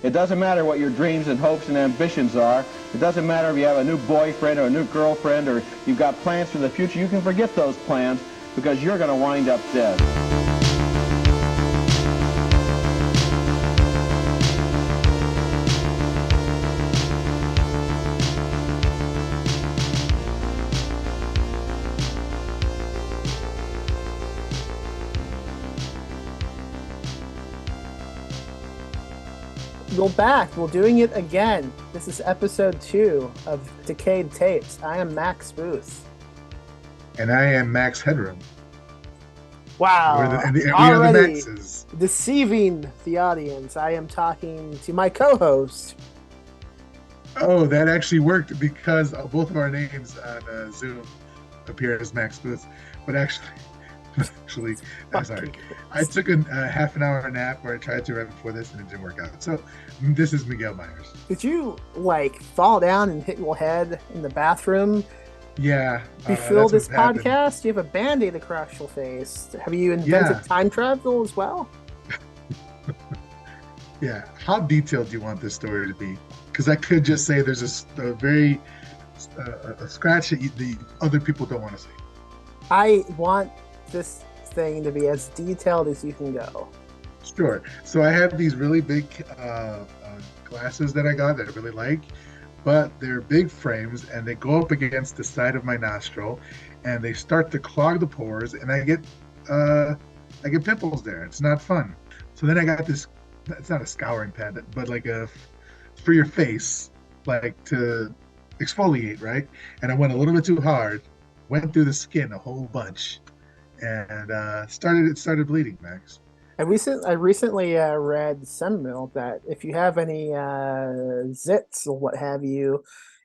It doesn't matter what your dreams and hopes and ambitions are. It doesn't matter if you have a new boyfriend or a new girlfriend or you've got plans for the future. You can forget those plans because you're going to wind up dead. We're back. We're doing it again. This is episode 2 of Decayed Tapes. I am Max Booth. And I am Max Headroom. Wow. We are the Already Maxes. deceiving the audience. I am talking to my co-host. Oh, that actually worked because both of our names on Zoom appear as Max Booth. But actually, sorry. I took a half an hour nap where I tried to right before this and it didn't work out. So this is Miguel Myers. Did you fall down and hit your head in the bathroom? Yeah. Before this podcast, you have a Band-Aid across your face. Have you invented time travel as well? Yeah. How detailed do you want this story to be? Because I could just say there's a very a scratch that the other people don't want to see. I want this thing to be as detailed as you can go. Sure. So I have these really big glasses that I got that I really like, but they're big frames and they go up against the side of my nostril and they start to clog the pores and I get pimples there. It's not fun. So then I got this, it's not a scouring pad, but like for your face, like to exfoliate, right? And I went a little bit too hard, went through the skin a whole bunch, and it started bleeding, Max. I recently read somewhere that if you have any zits or what have you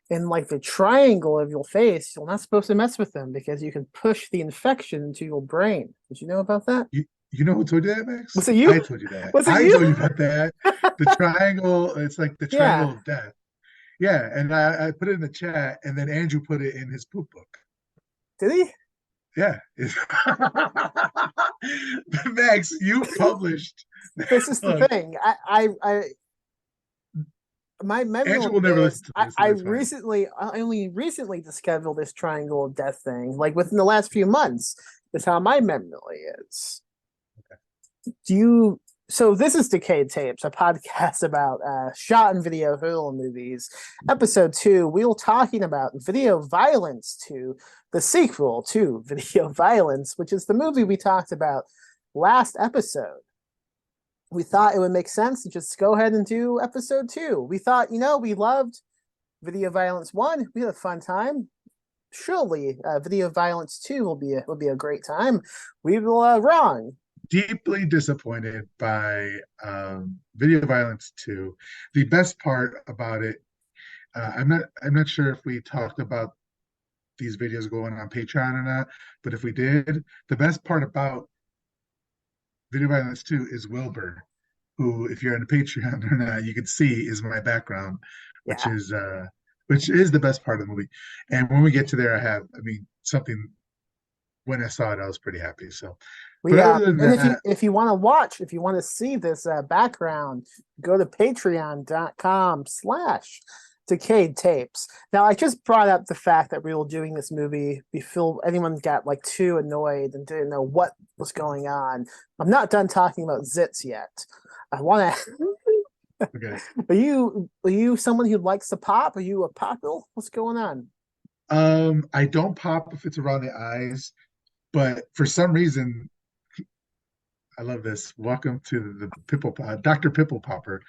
in like the triangle of your face, you're not supposed to mess with them because you can push the infection into your brain. Did you know about that? You know who told you that, Max? Was it you? I told you that. Was it I you? told you about that. The triangle, it's like the triangle of death. Yeah, and I put it in the chat, and then Andrew put it in his poop book. Did he? Yeah. Max, you published. This is the thing. My memory Andrew will never listen to this. I only recently discovered this triangle of death thing, like within the last few months. Is how my memory is. Okay. So this is Decayed Tapes, a podcast about shot and video horror movies. Episode 2, we were talking about Video Violence 2, the sequel to Video Violence, which is the movie we talked about last episode. We thought it would make sense to just go ahead and do episode 2. We thought, we loved Video Violence 1. We had a fun time. Surely Video Violence 2 will be a great time. We were wrong. Deeply disappointed by Video Violence 2. The best part about it, I'm not sure if we talked about these videos going on Patreon or not, but if we did, the best part about Video Violence 2 is Wilbur, who, if you're on the Patreon or not, you can see is my background, which is the best part of the movie. And when we get to there, something. When I saw it, I was pretty happy. So. If you want to see this background, go to patreon.com/Decayed Tapes. Now, I just brought up the fact that we were doing this movie before anyone got too annoyed and didn't know what was going on. I'm not done talking about zits yet. I want to. Okay. Are you someone who likes to pop? Are you a popper? What's going on? I don't pop if it's around the eyes, but for some reason. I love this. Welcome to the Dr. Pimple Popper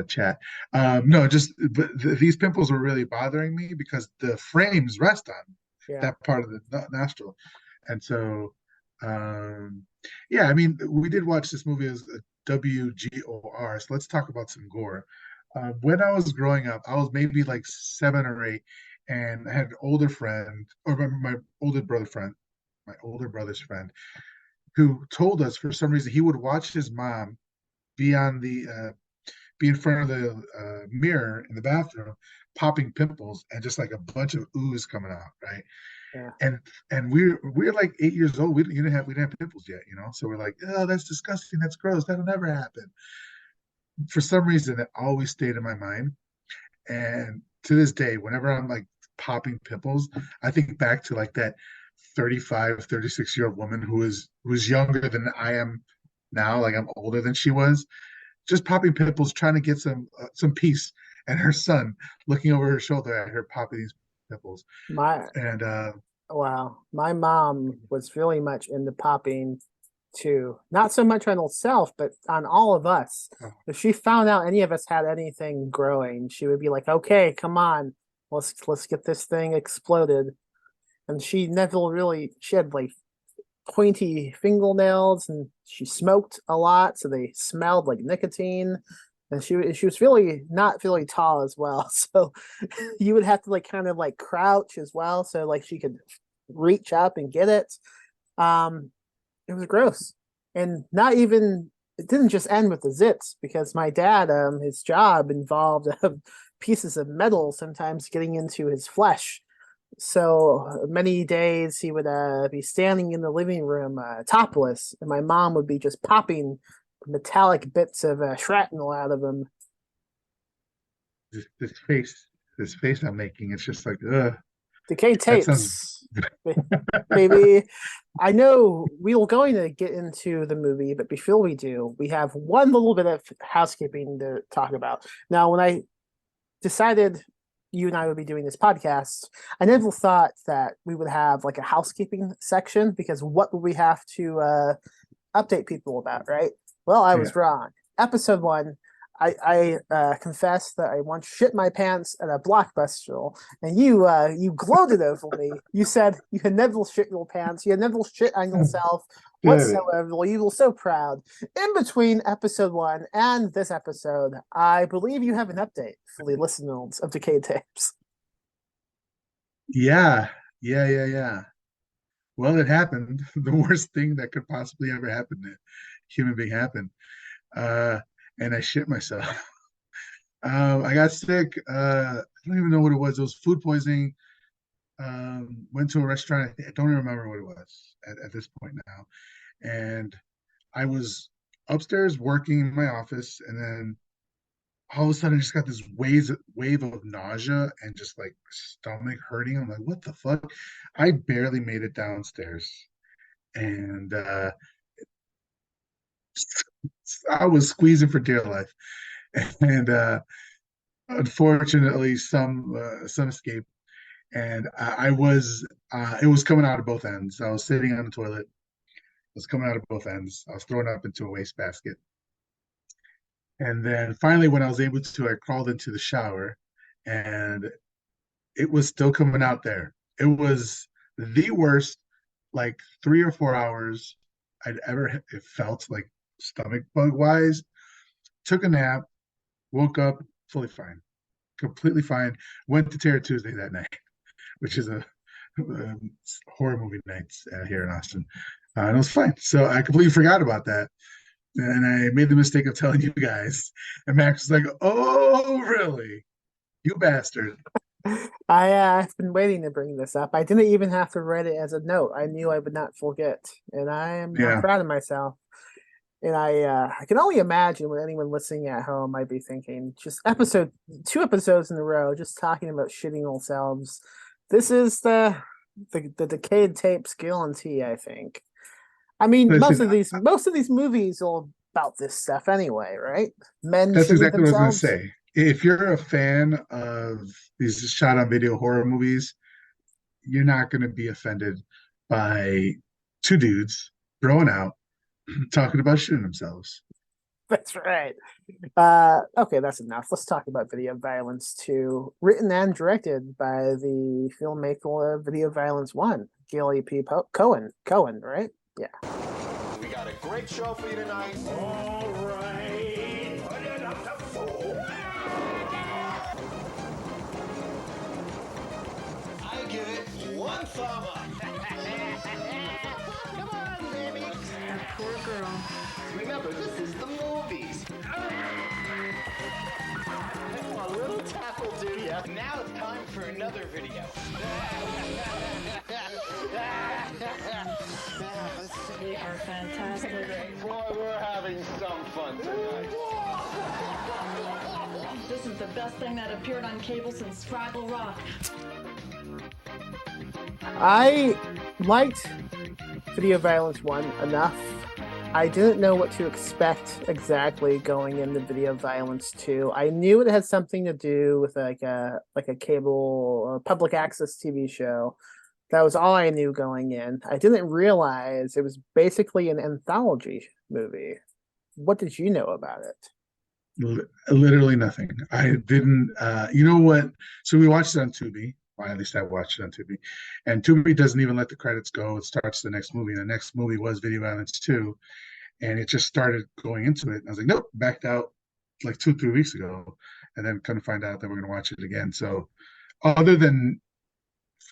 chat. These pimples were really bothering me because the frames rest on that part of the nostril. And so, we did watch this movie as a WGOR. So let's talk about some gore. When I was growing up, I was maybe like 7 or 8, and I had an older friend, or my older brother's friend, who told us for some reason he would watch his mom be in front of the mirror in the bathroom, popping pimples and just like a bunch of ooze coming out, right? Yeah. And we're like 8 years old. We didn't have pimples yet, So we're like, oh, that's disgusting. That's gross. That'll never happen. for some reason, it always stayed in my mind. And to this day, whenever I'm like popping pimples, I think back to like that 35, 36-year-old woman who was younger than I am now, like I'm older than she was, just popping pimples, trying to get some peace, and her son looking over her shoulder at her popping these pimples. My And Wow, my mom was really much into popping too. Not so much on herself, but on all of us. oh, If she found out any of us had anything growing, she would be like, "Okay, come on, let's get this thing exploded." And she never really she had like pointy fingernails, and she smoked a lot, so they smelled like nicotine. And she was really not really tall as well, so you would have to like kind of like crouch as well, so like she could reach up and get it. Um, it was gross, and not even it didn't just end with the zits because my dad, his job involved pieces of metal sometimes getting into his flesh. So many days he would be standing in the living room topless, and my mom would be just popping metallic bits of shrapnel out of him. this face I'm making, it's just like, ugh, Decayed that sounds. Tapes, baby. I know we were going to get into the movie, but before we do, we have one little bit of housekeeping to talk about. Now, when I decided you and I would be doing this podcast, I never thought that we would have like a housekeeping section because what would we have to update people about, right? Well, I was Yeah. wrong. Episode 1, I confess that I once shit my pants at a Blockbuster, and you gloated over me. You said you had never shit your pants, you had never shit on yourself whatsoever. You were so proud. In between episode 1 and this episode, I believe you have an update for the listeners of Decayed Tapes. Yeah. Well, it happened. The worst thing that could possibly ever happen to a human being happened. Uh, and I shit myself. I got sick. I don't even know what it was. It was food poisoning. Went to a restaurant. I don't even remember what it was at this point now. And I was upstairs working in my office, and then all of a sudden I just got this wave of nausea and just like stomach hurting. I'm like, what the fuck? I barely made it downstairs. And I was squeezing for dear life. And unfortunately some escaped. And I was it was coming out of both ends. I was sitting on the toilet. It was coming out of both ends. I was throwing up into a wastebasket. And then finally, when I was able to, I crawled into the shower, and it was still coming out there. It was the worst, like 3 or 4 hours I'd ever it felt like stomach bug wise. Took a nap, woke up fully fine, completely fine. Went to Terror Tuesday that night, which is a horror movie night here in Austin. And it was fine. So I completely forgot about that. And I made the mistake of telling you guys. And Max was like, "Oh, really? You bastard." I've been waiting to bring this up. I didn't even have to write it as a note. I knew I would not forget, and I'm Yeah. proud of myself. And I can only imagine what anyone listening at home might be thinking. Just 2 episodes in a row, just talking about shitting ourselves. This is the Decayed Tapes guarantee, I think. I mean, Listen, most of these movies are about this stuff anyway, right? Men that's shitting exactly what I was themselves. going to say. If you're a fan of these shot on video horror movies, you're not going to be offended by two dudes throwing out talking about shooting themselves. That's right. Okay, that's enough. Let's talk about Video Violence 2, written and directed by the filmmaker of Video Violence 1, Gilly P. Cohen. Cohen, right? Yeah. We got a great show for you tonight. All right. Put it up to 4. I give it 1 thumb up. Come on, baby. That poor girl. Remember, this is the movies. A little tap will do ya. Now it's time for another video. We are fantastic. Boy, we're having some fun tonight. best thing that appeared on cable since Fraggle Rock. I liked Video Violence 1 enough. I didn't know what to expect exactly going into Video Violence 2. I knew it had something to do with like a cable or public access TV show. That was all I knew going in. I didn't realize it was basically an anthology movie. What did you know about it? Literally nothing. I didn't. You know what? So we watched it on Tubi. Well, at least I watched it on Tubi. And Tubi doesn't even let the credits go. It starts the next movie. The next movie was Video Violence 2. And it just started going into it. And I was like, nope, backed out like 2-3 weeks ago. And then couldn't find out that we're going to watch it again. So other than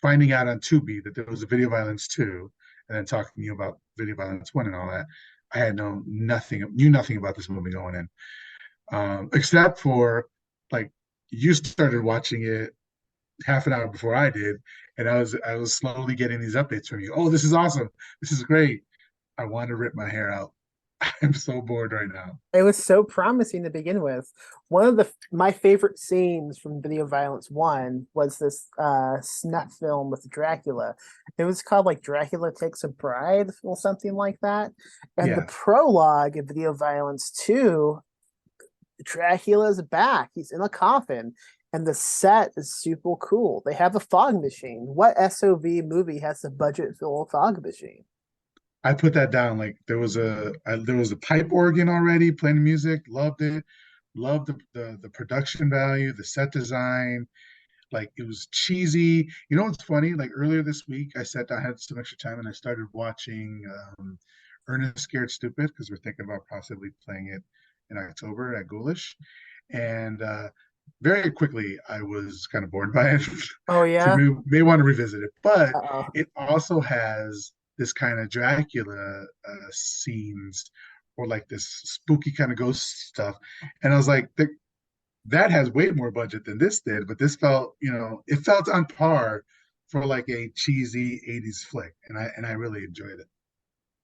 finding out on Tubi that there was a Video Violence 2 and then talking to you about Video Violence 1 and all that, I had knew nothing about this movie going in. Except for like you started watching it half an hour before I did, and I was slowly getting these updates from you. Oh, this is awesome. This is great. I want to rip my hair out. I'm so bored right now. It was so promising to begin with. One of my favorite scenes from Video Violence 1 was this snuff film with Dracula. It was called like Dracula Takes a Bride or something like that. And the prologue of Video Violence 2, Dracula's back. He's in a coffin. And the set is super cool. They have a fog machine. What SOV movie has the budget for a fog machine? I put that down. Like there was a pipe organ already playing music. Loved it. Loved the production value, the set design. Like it was cheesy. You know what's funny? Like earlier this week, I had some extra time and I started watching Ernest Scared Stupid because we're thinking about possibly playing it in October at Ghoulish. And very quickly, I was kind of bored by it. Oh, yeah? So may want to revisit it. But Uh-oh. it also has this kind of Dracula scenes or like this spooky kind of ghost stuff. And I was like, that has way more budget than this did. But this felt, it felt on par for like a cheesy 80s flick. And I really enjoyed it.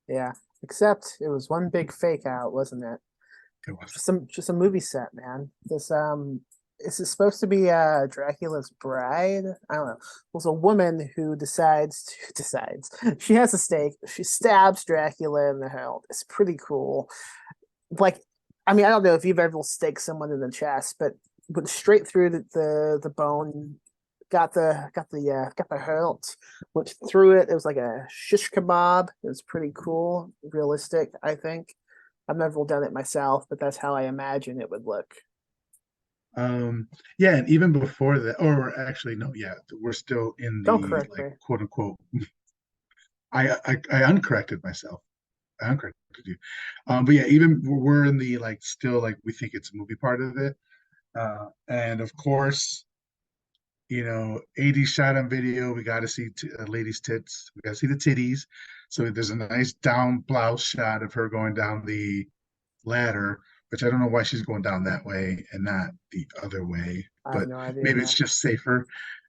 Yeah, except it was one big fake out, wasn't it? It was. Just a movie set, man. Is it supposed to be Dracula's bride? I don't know. There's a woman who decides. She has a stake. She stabs Dracula in the heart. It's pretty cool. Like, I mean, I don't know if you've ever staked someone in the chest, but went straight through the bone. Got the heart. Went through it. It was like a shish kebab. It was pretty cool, realistic. I think. I've never done it myself, but that's how I imagine it would look. Yeah, and even before that, or actually no, yeah, we're still in the like, quote unquote. I uncorrected myself. I uncorrected you. But yeah, even we're in the like still like we think it's a movie part of it. And of course, 80s shot on video, we got to see a lady's tits. We got to see the titties. So there's a nice down blouse shot of her going down the ladder, which I don't know why she's going down that way and not the other way. But no idea, maybe it's just safer.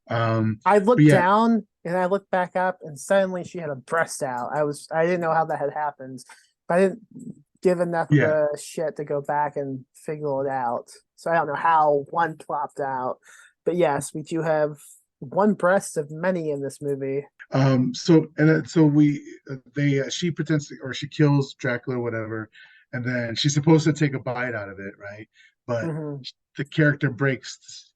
I looked down and I looked back up and suddenly she had a breast out. I didn't know how that had happened, but I didn't give enough of a shit to go back and figure it out. So I don't know how one plopped out. But yes, we do have one breast of many in this movie. She pretends to, or she kills Dracula, whatever, and then she's supposed to take a bite out of it, right? But the character breaks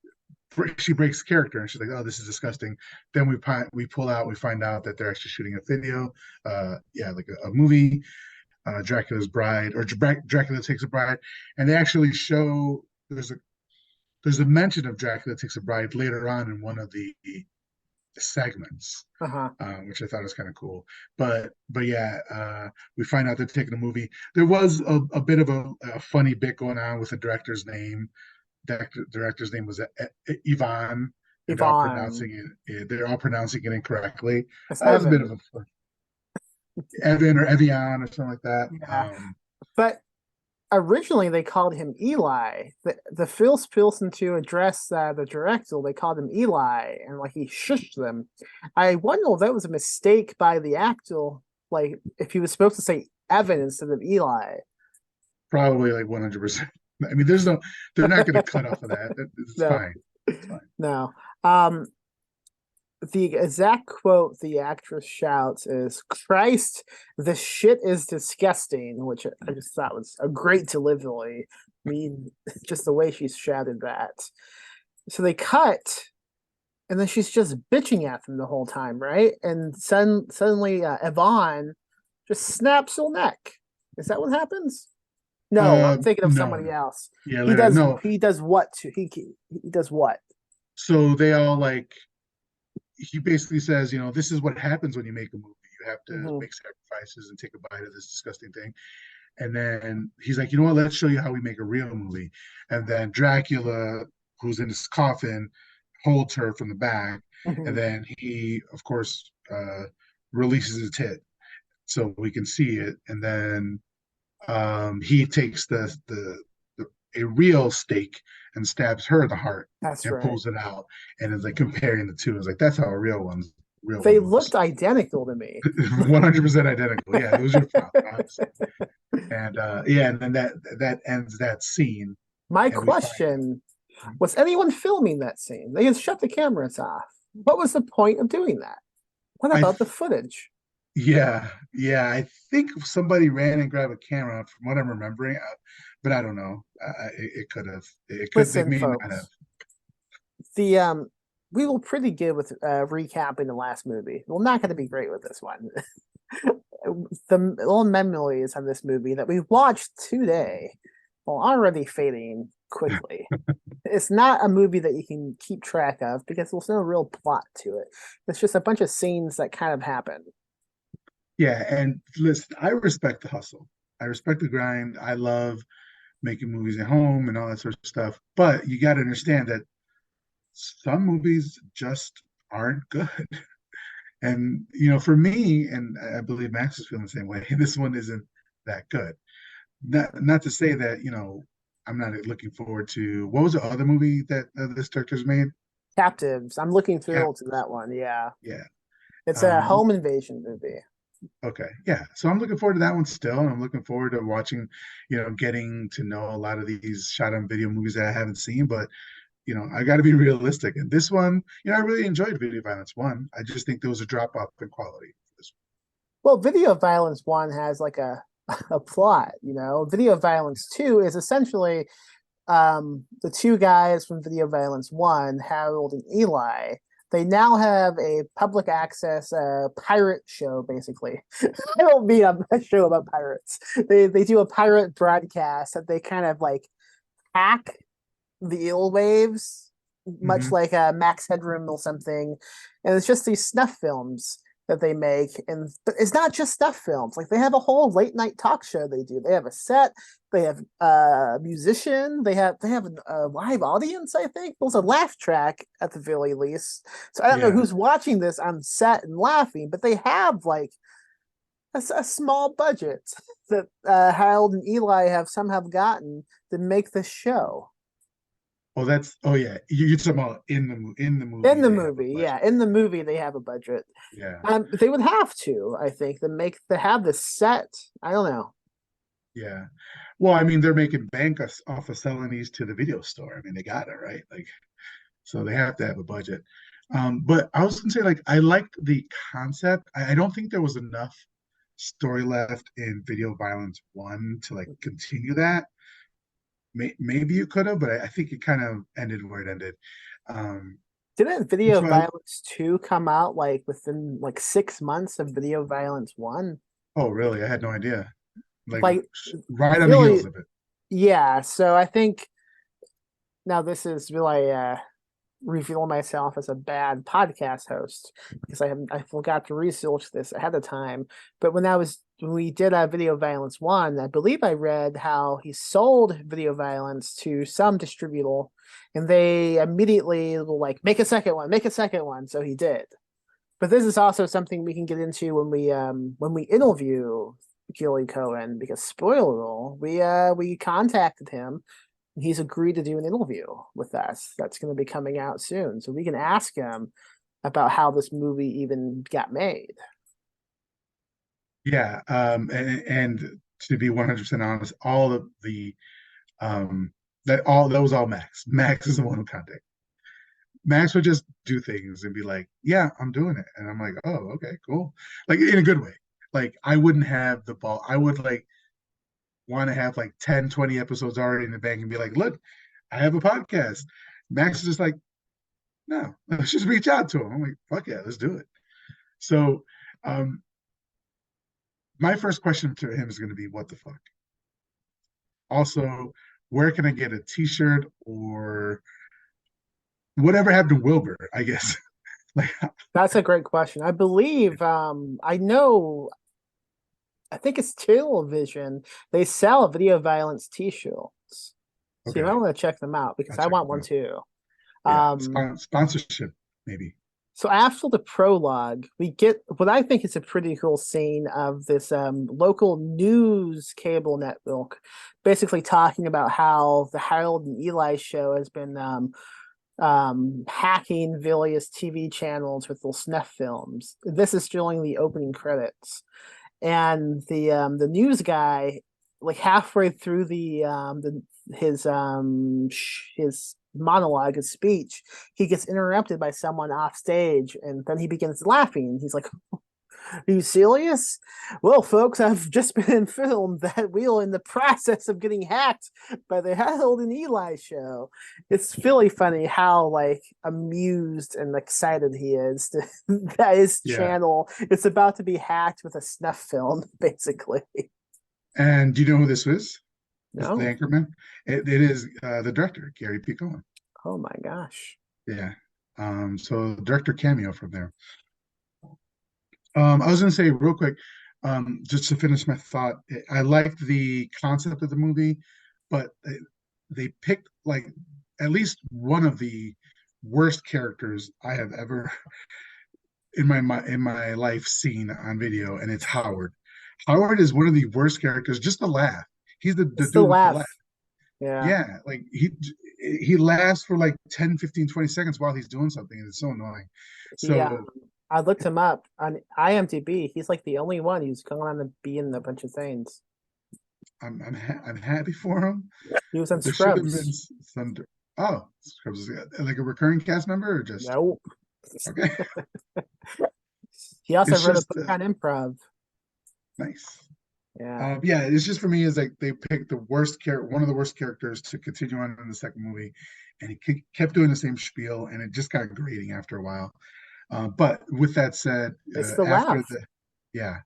character, and she's like, "Oh, this is disgusting." Then we pull out, we find out that they're actually shooting a video, like a movie, Dracula's Bride, or Dracula Takes a Bride, and they actually show there's a mention of Dracula Takes a Bride later on in one of the segments, which I thought was kind of cool. But yeah, we find out they're taking a movie. There was a bit of a funny bit going on with the director's name. The director's name was Ivan. They're all pronouncing it incorrectly. That was a bit of a fun. Evan or Evian or something like that. Yeah. But originally they called him Eli. The Phil Spilson to address the director, they called him Eli, and like he shushed them. I wonder if that was a mistake by the actor, like if he was supposed to say Evan instead of Eli. Probably like 100%. I mean, they're not going to cut off of that. It's No. fine. It's fine. No. The exact quote the actress shouts is, "Christ, the shit is disgusting," which I just thought was a great delivery. I mean, just the way she shouted that. So they cut, and then she's just bitching at them the whole time, right? And suddenly Yvonne just snaps her neck. Is that what happens? No, I'm thinking of No. somebody else. Yeah, He does. no. He does what? He does what? So they all like. He basically says, this is what happens when you make a movie. You have to make sacrifices and take a bite of this disgusting thing. And then he's like, you know what? Let's show you how we make a real movie. And then Dracula, who's in his coffin, holds her from the back. And then he, of course, releases his tit so we can see it. And then he takes a real stake and stabs her in the heart. That's and right. Pulls it out, and is like comparing the two. It's like, that's how a real one's real. They looked identical to me. 100% identical. Yeah, it was your father, honestly. And and then that ends that scene. My question was, anyone filming that scene? They just shut the cameras off. What was the point of doing that? What about the footage? Yeah, I think somebody ran and grabbed a camera from what I'm remembering, but I don't know. It could have. Listen, folks, we were pretty good with recapping the last movie. We're not going to be great with this one. The little memories of this movie that we watched today are already fading quickly. It's not a movie that you can keep track of because there's no real plot to it. It's just a bunch of scenes that kind of happen. Yeah, and listen, I respect the hustle. I respect the grind. I love making movies at home and all that sort of stuff. But you got to understand that some movies just aren't good. And, for me, and I believe Max is feeling the same way, this one isn't that good. Not to say that, I'm not looking forward to, what was the other movie that this director's made? Captives. I'm looking through to that one. Yeah. Yeah. It's a home invasion movie. Okay. Yeah. So I'm looking forward to that one still. And I'm looking forward to watching, getting to know a lot of these shot on video movies that I haven't seen. But, I got to be realistic. And this one, I really enjoyed Video Violence 1. I just think there was a drop off in quality for this one. Well, Video Violence 1 has like a plot, Video Violence 2 is essentially the two guys from Video Violence 1, Harold and Eli. They now have a public access pirate show, basically. I don't mean a show about pirates. They do a pirate broadcast that they kind of like hack the waves, much like Max Headroom or something. And it's just these snuff films that they make. But it's not just snuff films. Like, they have a whole late night talk show they do. They have a set. They have a musician. They have a live audience, I think. There's a laugh track at the very least. So I don't know who's watching this on set and laughing, but they have like a small budget that Harold and Eli have somehow gotten to make this show. Oh yeah, you're talking about in the movie. In the movie, yeah, in the movie they have a budget. Yeah, they would have to, I think, to have the set. I don't know. Yeah, well, I mean, they're making bank off of selling these to the video store. I mean, they got it right, like, so they have to have a budget. But I was gonna say, like, I liked the concept. I don't think there was enough story left in Video Violence 1 to like continue that. Maybe you could have, but I think it kind of ended where it ended. Didn't Video Violence 2 come out like within like 6 months of Video Violence 1? Oh, really? I had no idea. Like right on the heels of it. Yeah, so I think now this is really reveal myself as a bad podcast host because I forgot to research this ahead of time. But when we did Video Violence 1, I believe I read how he sold Video Violence to some distributor, and they immediately were like, make a second one. So he did. But this is also something we can get into when we interview Gilly Cohen, because spoiler, we contacted him. He's agreed to do an interview with us. That's going to be coming out soon. So we can ask him about how this movie even got made. Yeah. And to be 100% honest, all of the That was all Max. Max is the one who contacted. Max would just do things and be like, "Yeah, I'm doing it," and I'm like, "Oh, okay, cool." Like in a good way. Like I wouldn't have the ball. I would like want to have like 10, 20 episodes already in the bank and be like, "Look, I have a podcast." Max is just like, "No, let's just reach out to him." I'm like, "Fuck yeah, let's do it." So, my first question to him is going to be, "What the fuck?" Also, where can I get a T-shirt or whatever happened to Wilbur? I guess. Like, That's a great question. I believe I know I think it's Television. They sell video violence t-shirts. So you okay, might want to check them out because I'll I check want them one out. too. Yeah, Um sponsorship maybe. so after the prologue, we get what I think is a pretty cool scene of this local news cable network basically talking about how the Harold and Eli show has been hacking various TV channels with little snuff films. This is during the opening credits, and the news guy, like halfway through his monologue, his speech, he gets interrupted by someone off stage, and then he begins laughing. He's like, "Are you serious? Well, folks, I've just been informed that we are in the process of getting hacked by the Harold and Eli show." It's really funny how like amused and excited he is that his Yeah. channel is about to be hacked with a snuff film, basically. And do you know who this is? It's the No? Anchorman. It is the director, Gary P. Cohen. Oh my gosh. Yeah. So director cameo from there. I was going to say real quick, just to finish my thought, I liked the concept of the movie, but they picked like at least one of the worst characters I have ever in my life seen on video, and it's Howard. Howard is one of the worst characters. Just the laugh. He's the It's the dude with the laugh. laugh. Yeah. Yeah, like he laughs for like 10, 15, 20 seconds while he's doing something, and it's so annoying. Yeah. So I looked him up on IMDb. He's like the only one who's going on to be in a bunch of things. I'm happy for him. He was on There should have been Scrubs. some. Oh, Scrubs is like a recurring cast member, or just Nope. okay. He also It's wrote just a book on improv. nice. Yeah. Yeah, it's just for me is like they picked the worst one of the worst characters to continue on in the second movie, and he kept doing the same spiel, and it just got grating after a while. But with that said, It's the after laugh.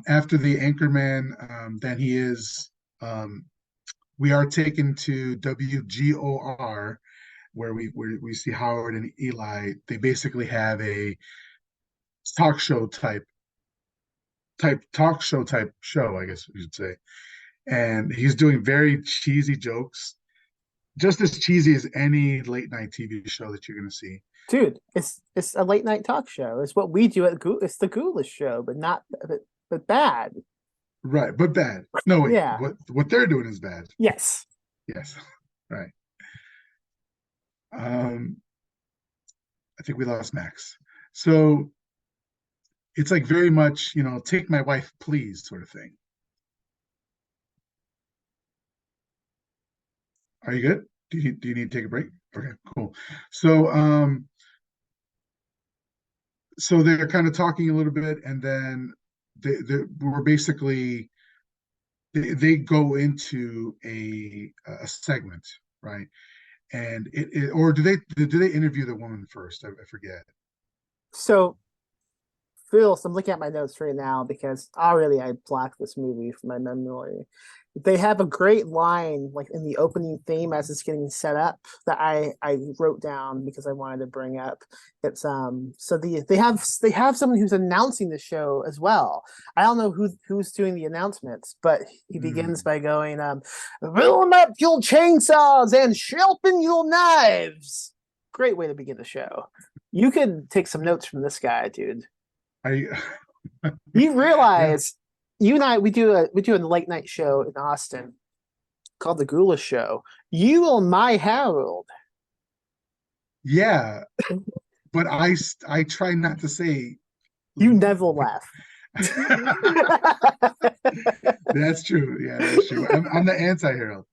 after the Anchorman, then he is. We are taken to WGOR, where we see Howard and Eli. They basically have a talk show type show, I guess we should say. And he's doing very cheesy jokes, just as cheesy as any late night TV show that you're going to see. Dude, it's a late night talk show. It's what we do at It's the Ghoulish show, but not but bad. Right, but bad. No, wait. Yeah. What they're doing is bad. Yes. Yes, right. I think we lost Max. So it's like very much, take my wife, please, sort of thing. Are you good? Do you need to take a break? Okay, cool. So they're kind of talking a little bit, and then we're basically they go into a segment, right? And or do they interview the woman first? I forget. So Phil, so I'm looking at my notes right now because already I blocked this movie from my memory. They have a great line like in the opening theme as it's getting set up that I wrote down because I wanted to bring up. It's so they have someone who's announcing the show as well. I don't know who's doing the announcements, but he begins by going, "Roll up your chainsaws and sharpen your knives." Great way to begin the show. You could take some notes from this guy, dude. You realize you and I we do a late night show in Austin called the Ghoulish Show. You are my Harold. Yeah, but I try not to say. You never laugh. That's true. Yeah, that's true. I'm the anti-Harold.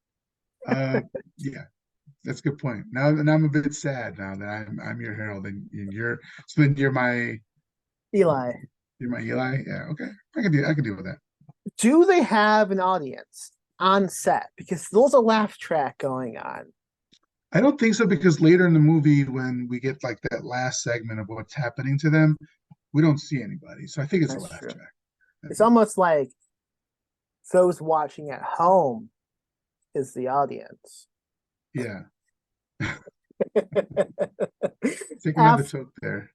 Yeah, that's a good point. Now I'm a bit sad now that I'm your Harold and you're so then Eli, you're my Eli. Yeah, okay. I can deal with that. do they have an audience on set? Because there's a laugh track going on. I don't think so because later in the movie when we get like that last segment of what's happening to them, we don't see anybody. So I think it's a That's laugh true. track. It's almost like those watching at home is the audience. Yeah. Taking another After, toke there.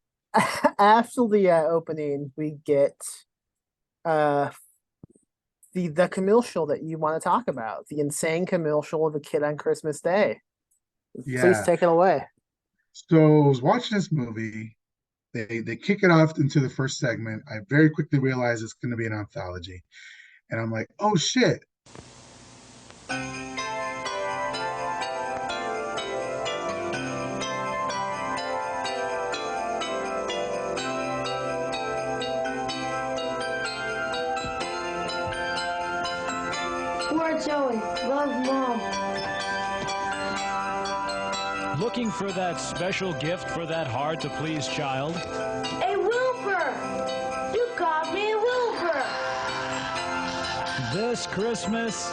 after the opening, we get uh the commercial that you want to talk about, the insane commercial of a kid on Christmas Day. Please Yeah. take it away. So I was watching this movie. They kick it off into the first segment. I very quickly realized it's going to be an anthology, and I'm like, oh shit. Poor Joey. Love Mom. Looking for that special gift for that hard-to-please child? Hey, Wilbur! You called me Wilbur! This Christmas,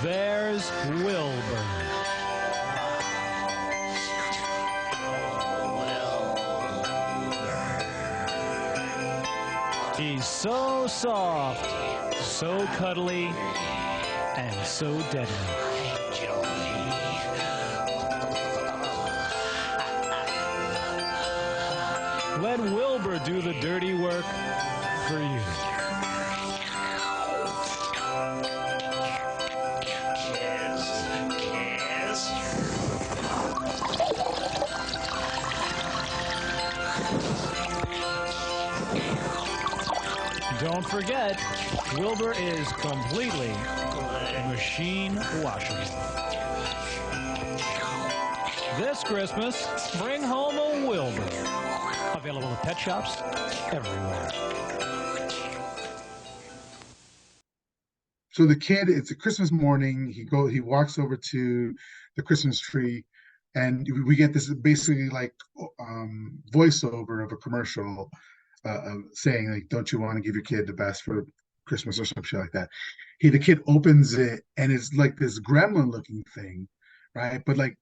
there's Wilbur. He's so soft, so cuddly, and so deadly. Let Wilbur do the dirty work for you. Don't forget, Wilbur is completely machine washable. This Christmas, bring home a Wilbur. Available at pet shops everywhere. So the kid, it's a Christmas morning. He walks over to the Christmas tree, and we get this basically like voiceover of a commercial saying like, "Don't you want to give your kid the best for Christmas?" or some shit like that. The kid opens it, and it's like this gremlin-looking thing, right? But like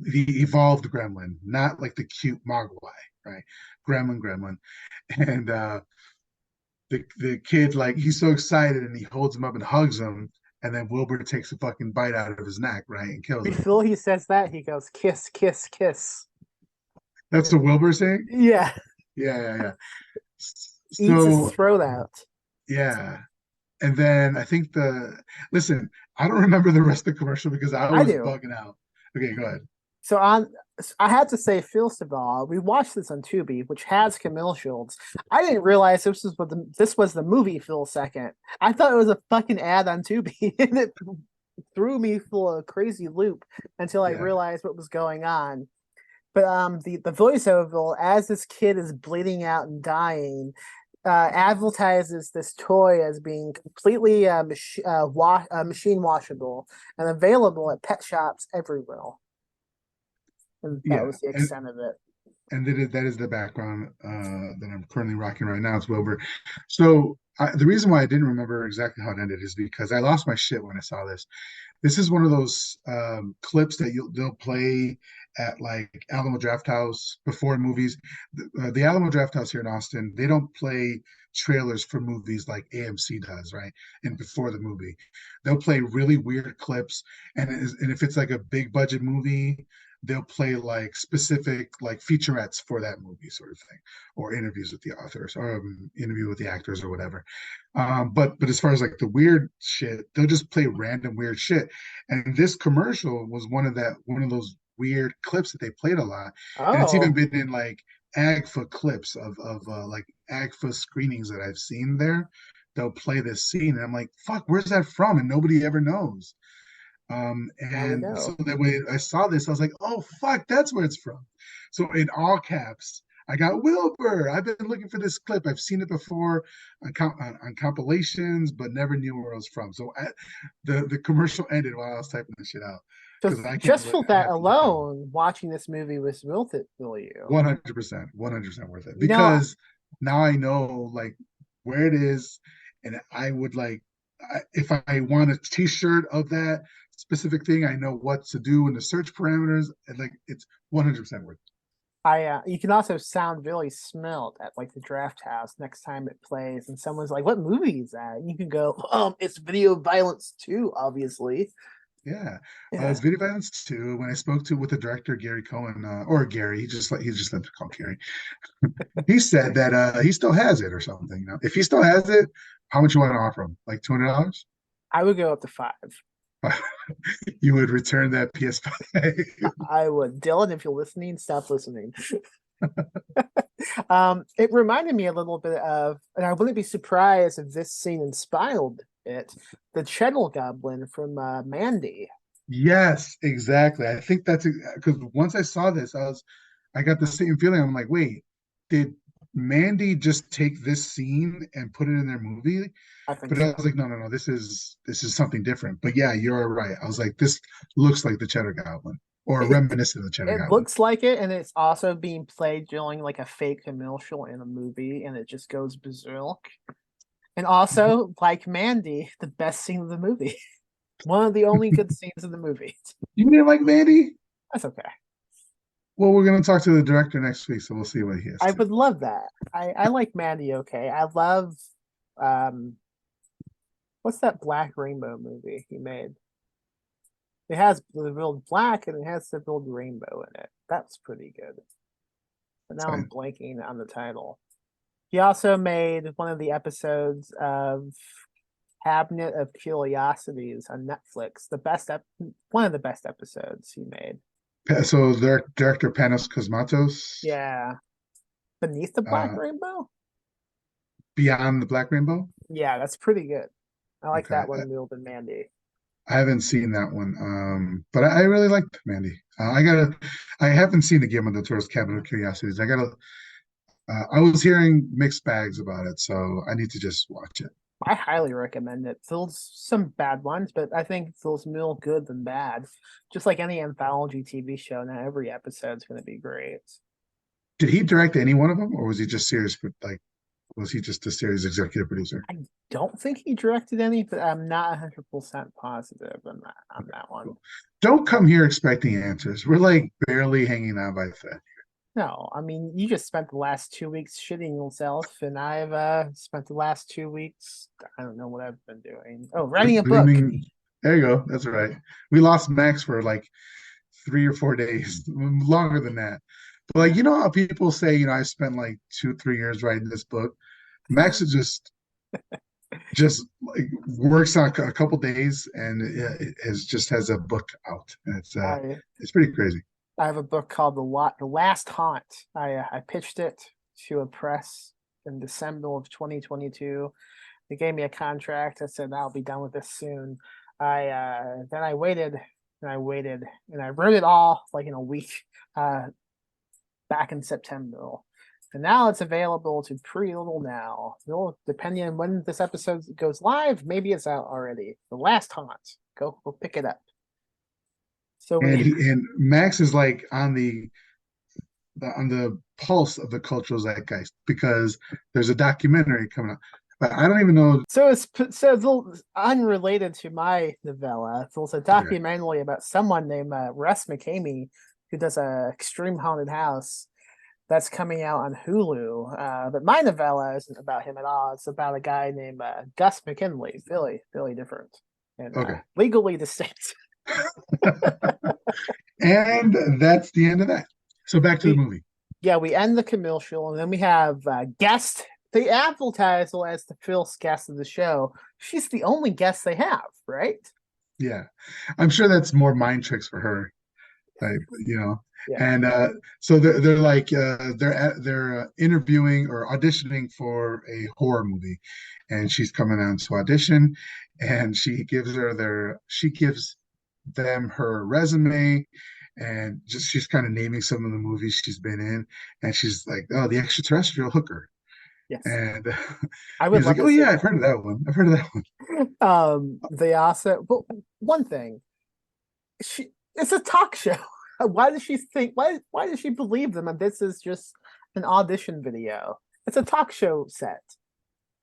the evolved gremlin, not like the cute mogwai, right? Gremlin, and the kid, like, he's so excited and he holds him up and hugs him, and then Wilbur takes a fucking bite out of his neck, right, and kills him. Before he says that, he goes, kiss, kiss, kiss. That's what Wilbur saying? Yeah. Yeah. Eats his So throat out. yeah. And then I think listen, I don't remember the rest of the commercial because I was do. bugging out. Okay, go ahead. So I had to say, first of all, we watched this on Tubi, which has commercials. I didn't realize this was the movie for a second. I thought it was a fucking ad on Tubi, and it threw me for a crazy loop until I realized what was going on. But the voiceover, as this kid is bleeding out and dying, advertises this toy as being completely machine washable and available at pet shops everywhere. And that was the extent of it. And that is the background that I'm currently rocking right now. It's Wilbur. So the reason why I didn't remember exactly how it ended is because I lost my shit when I saw this. This is one of those clips that they'll play at like Alamo Drafthouse before movies. The Alamo Drafthouse here in Austin, they don't play trailers for movies like AMC does, right? And before the movie, they'll play really weird clips, and if it's like a big budget movie, they'll play like specific like featurettes for that movie sort of thing, or interviews with the authors, or interview with the actors or whatever. But as far as like the weird shit, they'll just play random weird shit. And this commercial was one of those weird clips that they played a lot. And it's even been in like AGFA clips of like AGFA screenings that I've seen there. They'll play this scene, and I'm like, fuck, where's that from? And nobody ever knows. And so that way I saw this, I was like, oh fuck, that's where it's from. So in all caps, I got Wilbur. I've been looking for this clip. I've seen it before on compilations, but never knew where it was from. So the commercial ended while I was typing this shit out. So I can't just for I that have to look that up. alone, watching this movie was worth it for you. 100%, 100% worth it. You know, Because now I know like where it is, and I would like if I want a T-shirt of that specific thing, I know what to do in the search parameters, and like it's 100% worth it. you can also sound really smelled at like the draft house next time it plays, and someone's like, "What movie is that?" And you can go, "It's Video Violence 2, obviously." Yeah, Yeah. it's Video Violence 2. When I spoke with the director Gary Cohen, or Gary, he just let to call Gary. He said that he still has it or something. You know, if he still has it, how much you want to offer him? Like $200? I would go up to 5. You would return that PS5. I would. Dylan, if you're listening, stop listening. It reminded me a little bit of, and I wouldn't be surprised if this scene inspired it, the Cheddar Goblin from Mandy. Yes, exactly. I think that's because once I saw this, I got the same feeling. I'm like, wait, did Mandy just take this scene and put it in their movie? I think But so. I was like, no, this is something different. But yeah, you're right. I was like, this looks like the Cheddar Goblin, or reminiscent of the Cheddar It Goblin. looks like it, and it's also being played during like a fake commercial in a movie, and it just goes berserk. And also, like Mandy, the best scene of the movie. One of the only good scenes in the movie. You didn't like Mandy? That's okay. Well, we're gonna talk to the director next week, so we'll see what he has. I would love that. I like Mandy okay. I love what's that Black Rainbow movie he made? It has the real black and it has the real rainbow in it. That's pretty good. But now I'm blanking on the title. He also made one of the episodes of Cabinet of Curiosities on Netflix. One of the best episodes he made. So director Panos Cosmatos. Yeah. Beneath the Black Rainbow? Beyond the Black Rainbow? Yeah, that's pretty good. I like Okay. that one more than Mandy. I haven't seen that one, but I really liked Mandy. I haven't seen the Guillermo del Toro's Cabinet of Curiosities. I was hearing mixed bags about it, so I need to just watch it. I highly recommend it. There's some bad ones, but I think there's more good than bad. Just like any anthology TV show, not every episode's going to be great. Did he direct any one of them, or was he just series? Like, was he just a series executive producer? I don't think he directed any, but I'm not 100% positive on that one. Don't come here expecting answers. We're like barely hanging on by a thread. No, I mean, you just spent the last 2 weeks shitting yourself, and I've spent the last 2 weeks, I don't know what I've been doing. Oh, writing a book. There you go. That's right. We lost Max for like 3 or 4 days, longer than that. But like, you know how people say, I spent like 2-3 years writing this book. Max is just like works on a couple days and it has a book out, and it's pretty crazy. I have a book called The Last Haunt. I pitched it to a press in December of 2022. They gave me a contract. I said I'll be done with this soon. Then I waited and I waited and I wrote it all like in a week back in September. And now it's available to pre-order now. Depending on when this episode goes live, maybe it's out already. The Last Haunt. Go pick it up. So and Max is like on the pulse of the cultural zeitgeist because there's a documentary coming up, but I don't even know. So unrelated to my novella. There's a documentary about someone named Russ McCamey who does a extreme haunted house that's coming out on Hulu. But my novella isn't about him at all. It's about a guy named Gus McKinley. Really, really different and legally distinct. And that's the end of that. So back to the movie. Yeah, we end the commercial, and then we have guest. They advertise her as the first guest of the show. She's the only guest they have, right? Yeah, I'm sure that's more mind tricks for her, like Yeah. And so they're like they're interviewing or auditioning for a horror movie, and she's coming on to audition, and she gives them her resume, and just she's kind of naming some of the movies she's been in, and she's like, "Oh, the extraterrestrial hooker," Yes. and I would he's love like, to "Oh see yeah, that. I've heard of that one. I've heard of that one." They also, but one thing, it's a talk show. Why does she think? Why does she believe them? And this is just an audition video. It's a talk show set.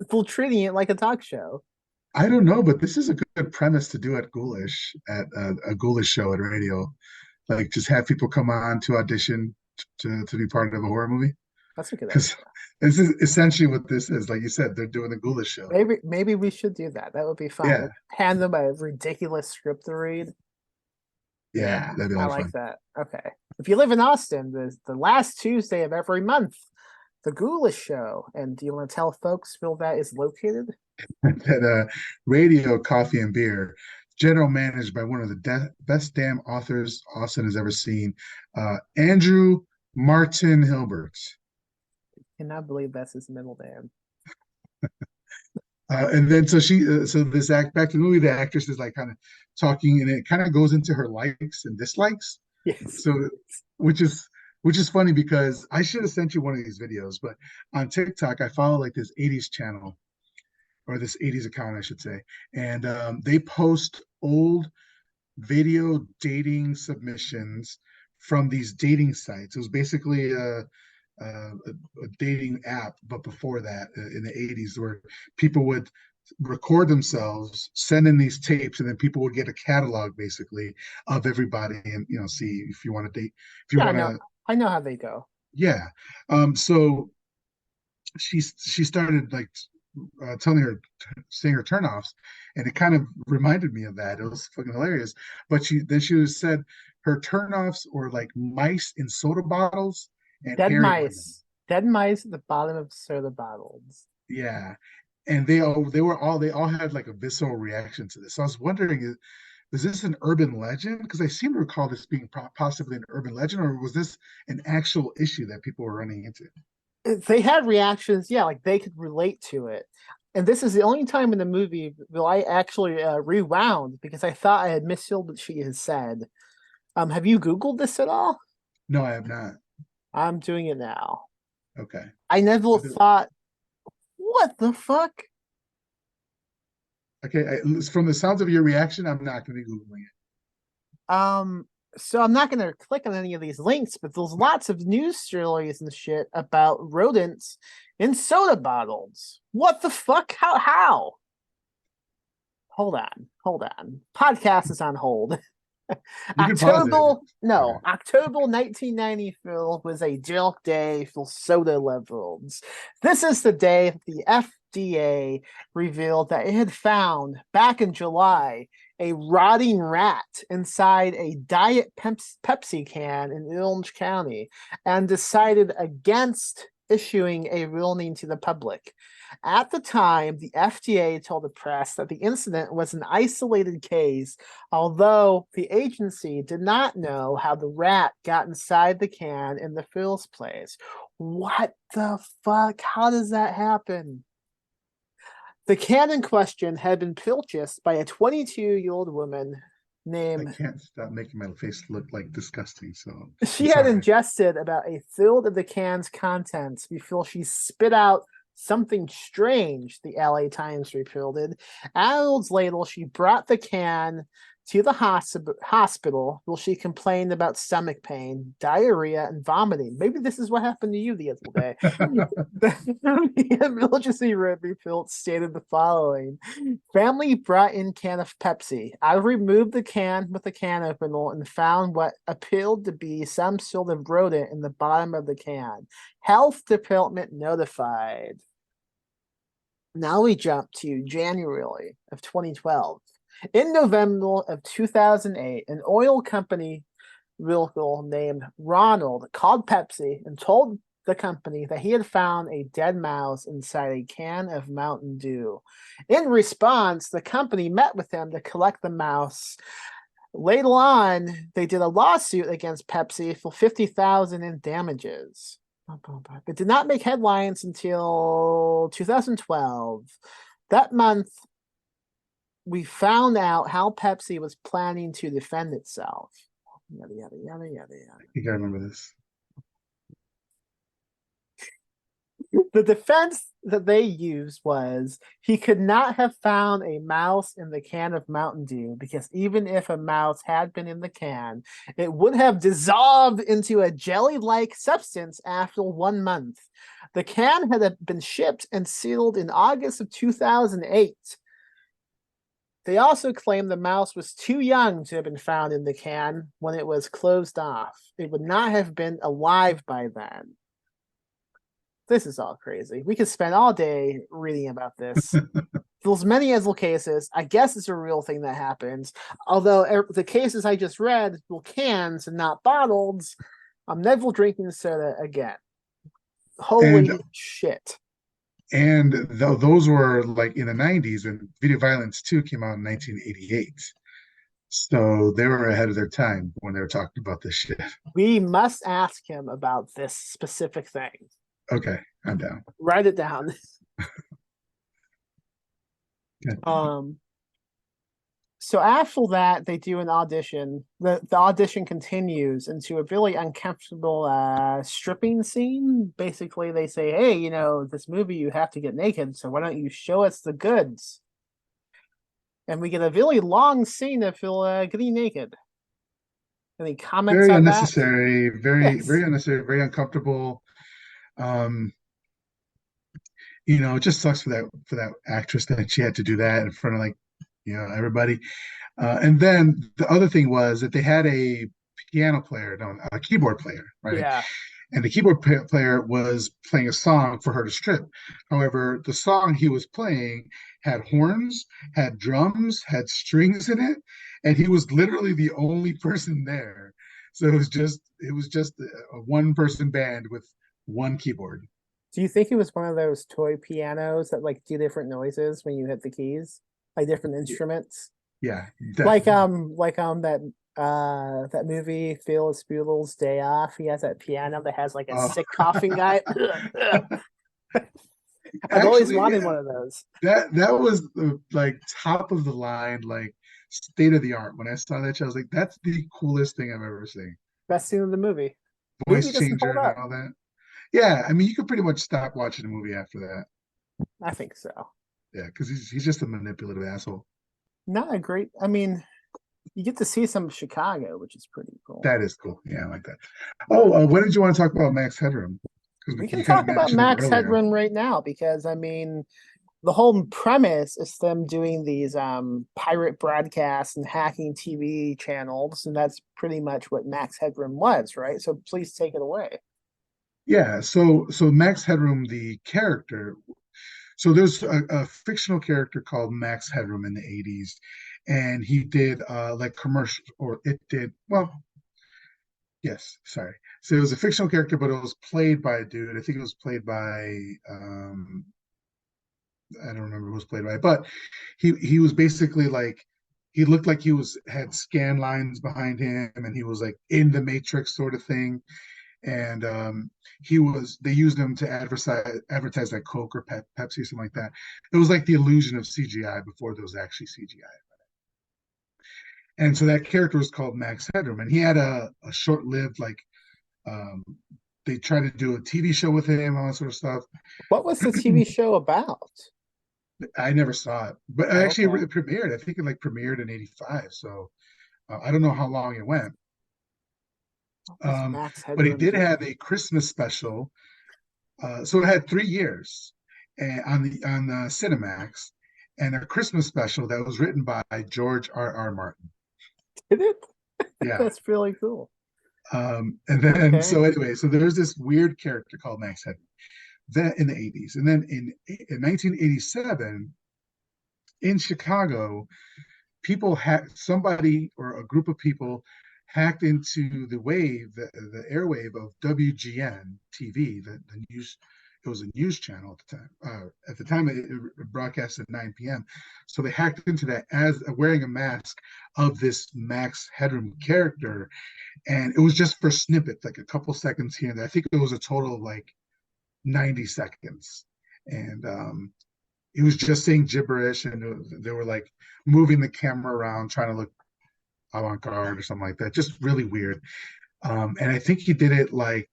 People treating it like a talk show. I don't know, but this is a good premise to do at Ghoulish, at a Ghoulish show at radio. Like, just have people come on to audition to be part of a horror movie. That's a good idea. Because this is essentially what this is. Like you said, they're doing the Ghoulish show. Maybe we should do that. That would be fun. Yeah. Hand them a ridiculous script to read. Yeah, that'd be a I lot of like fun. that. Okay. If you live in Austin, the last Tuesday of every month, the Ghoulish Show. And do you want to tell folks where that is located? At Radio, Coffee, and Beer, general managed by one of the best damn authors Austin has ever seen, Andrew Martin Hilbert. Cannot believe that's his middle name. And then so this act back to the movie, the actress is like kind of talking, and it kind of goes into her likes and dislikes. Yes. So which is funny because I should have sent you one of these videos, but on TikTok I follow like this 80s channel, or this 80s account, I should say, and they post old video dating submissions from these dating sites. It was basically a dating app, but before that, in the 80s, where people would record themselves, send in these tapes, and then people would get a catalog basically of everybody, and see if you want to date, if you want to. I know how they go. Yeah. So she started like saying her turnoffs, and it kind of reminded me of that. It was fucking hilarious. But she said her turnoffs were like mice in soda bottles and Dead hairy mice. Dead mice at the bottom of soda bottles. women. Yeah. And they all had like a visceral reaction to this. So I was wondering, is this an urban legend? Because I seem to recall this being possibly an urban legend, or was this an actual issue that people were running into? They had reactions, yeah, like they could relate to it. And this is the only time in the movie that I actually rewound, because I thought I had misheard what she had said. Have you Googled this at all? No, I have not. I'm doing it now. Okay. I never thought, what the fuck? Okay, from the sounds of your reaction, I'm not going to be Googling it. So I'm not going to click on any of these links, but there's lots of news stories and shit about rodents in soda bottles. What the fuck? How? Hold on. Podcast is on hold. October 1994 was a dark day for soda levels. This is the day that the FDA revealed that it had found back in July a rotting rat inside a Diet Pepsi can in Orange County, and decided against issuing a warning to the public. At the time, the FDA told the press that the incident was an isolated case, although the agency did not know how the rat got inside the can in the first place. What the fuck? How does that happen? The can in question had been purchased by a 22-year-old woman named... I can't stop making my face look like disgusting. So she had ingested about a third of the can's contents before she spit out something strange, the LA Times reported. Hours later, she brought the can to the hospital where she complained about stomach pain, diarrhea, and vomiting. Maybe this is what happened to you the other day. The emergency report stated the following: family brought in can of Pepsi. I removed the can with a can opener and found what appeared to be some sort of rodent in the bottom of the can. Health department notified. Now we jump to January of 2012. In November of 2008, an oil company worker named Ronald called Pepsi and told the company that he had found a dead mouse inside a can of Mountain Dew. In response, the company met with him to collect the mouse. Later on, they did a lawsuit against Pepsi for $50,000 in damages. It did not make headlines until 2012. That month, we found out how Pepsi was planning to defend itself. Yada yada yada yada yada. You gotta remember this. The defense that they used was he could not have found a mouse in the can of Mountain Dew because even if a mouse had been in the can, it would have dissolved into a jelly-like substance after 1 month. The can had been shipped and sealed in August of 2008. They also claimed the mouse was too young to have been found in the can when it was closed off. It would not have been alive by then. This is all crazy. We could spend all day reading about this. Those many as cases, I guess it's a real thing that happens. Although the cases I just read were cans and not bottled, I'm never drinking soda again. Holy shit. And those were like in the 90s, and Video Violence 2 came out in 1988. So they were ahead of their time when they were talking about this shit. We must ask him about this specific thing. Okay, I'm down. Write it down. So after that, they do an audition. The audition continues into a really uncomfortable stripping scene. Basically, they say, hey, you know, this movie, you have to get naked, so why don't you show us the goods? And we get a really long scene of Phil getting naked. Any comments Very on unnecessary, that? very, Yes. very unnecessary, very uncomfortable. You know, it just sucks for that actress that she had to do that in front of, like, you know, everybody. And then the other thing was that they had a keyboard player, right? Yeah. And the keyboard player was playing a song for her to strip. However, the song he was playing had horns, had drums, had strings in it, and he was literally the only person there. So it was just a one-person band with one keyboard. Do you think it was one of those toy pianos that like do different noises when you hit the keys, like different instruments? Yeah, Like definitely. that movie Phil Spiegel's Day Off. He has that piano that has like a Oh. sick coughing guy. I've always Actually, wanted yeah, one of those. that was the like top of the line, like state of the art. When I saw that show, I was like, that's the coolest thing I've ever seen. Best scene of the movie. Voice Movie doesn't changer hold and up. all that. Yeah, I mean, you could pretty much stop watching the movie after that. I think so. Yeah, because he's just a manipulative asshole. Not a great. I mean, you get to see some of Chicago, which is pretty cool. That is cool. Yeah, I like that. Oh, when did you want to talk about Max Headroom? We Because can you kind of talk about mentioned it Max earlier. Headroom right now because I mean, the whole premise is them doing these pirate broadcasts and hacking TV channels, and that's pretty much what Max Headroom was, right? So please take it away. Yeah, so Max Headroom, the character. So there's a fictional character called Max Headroom in the 80s, and he did like commercial, or it did, well, yes, sorry. So it was a fictional character, but it was played by a dude. I think it was played by I don't remember who was played by, but he was basically like, he looked like had scan lines behind him, and he was like in the Matrix sort of thing. And they used him to advertise like Coke or Pepsi, something like that. It was like the illusion of CGI before there was actually CGI. And so that character was called Max Headroom, and he had a short-lived, like, they tried to do a TV show with him, all that sort of stuff. What was the TV show about? I never saw it, but Oh, actually okay. it premiered. I think it like premiered in '85. So I don't know how long it went. Max But he Headroom did do? have a Christmas special. So it had 3 years on the Cinemax, and a Christmas special that was written by George R.R. Martin. Did it? Yeah. That's really cool. And then Okay. so anyway, so there's this weird character called Max Headroom that in the 80s, and then in 1987 in Chicago, people somebody or a group of people hacked into the airwave of WGN TV, the news. It was a news channel at the time. At the time, it broadcast at 9 p.m. So they hacked into that as wearing a mask of this Max Headroom character, and it was just for snippets, like a couple seconds here and there. I think it was a total of like 90 seconds, and he was just saying gibberish, and they were like moving the camera around, trying to look avant-garde or something like that. Just really weird. And I think he did it like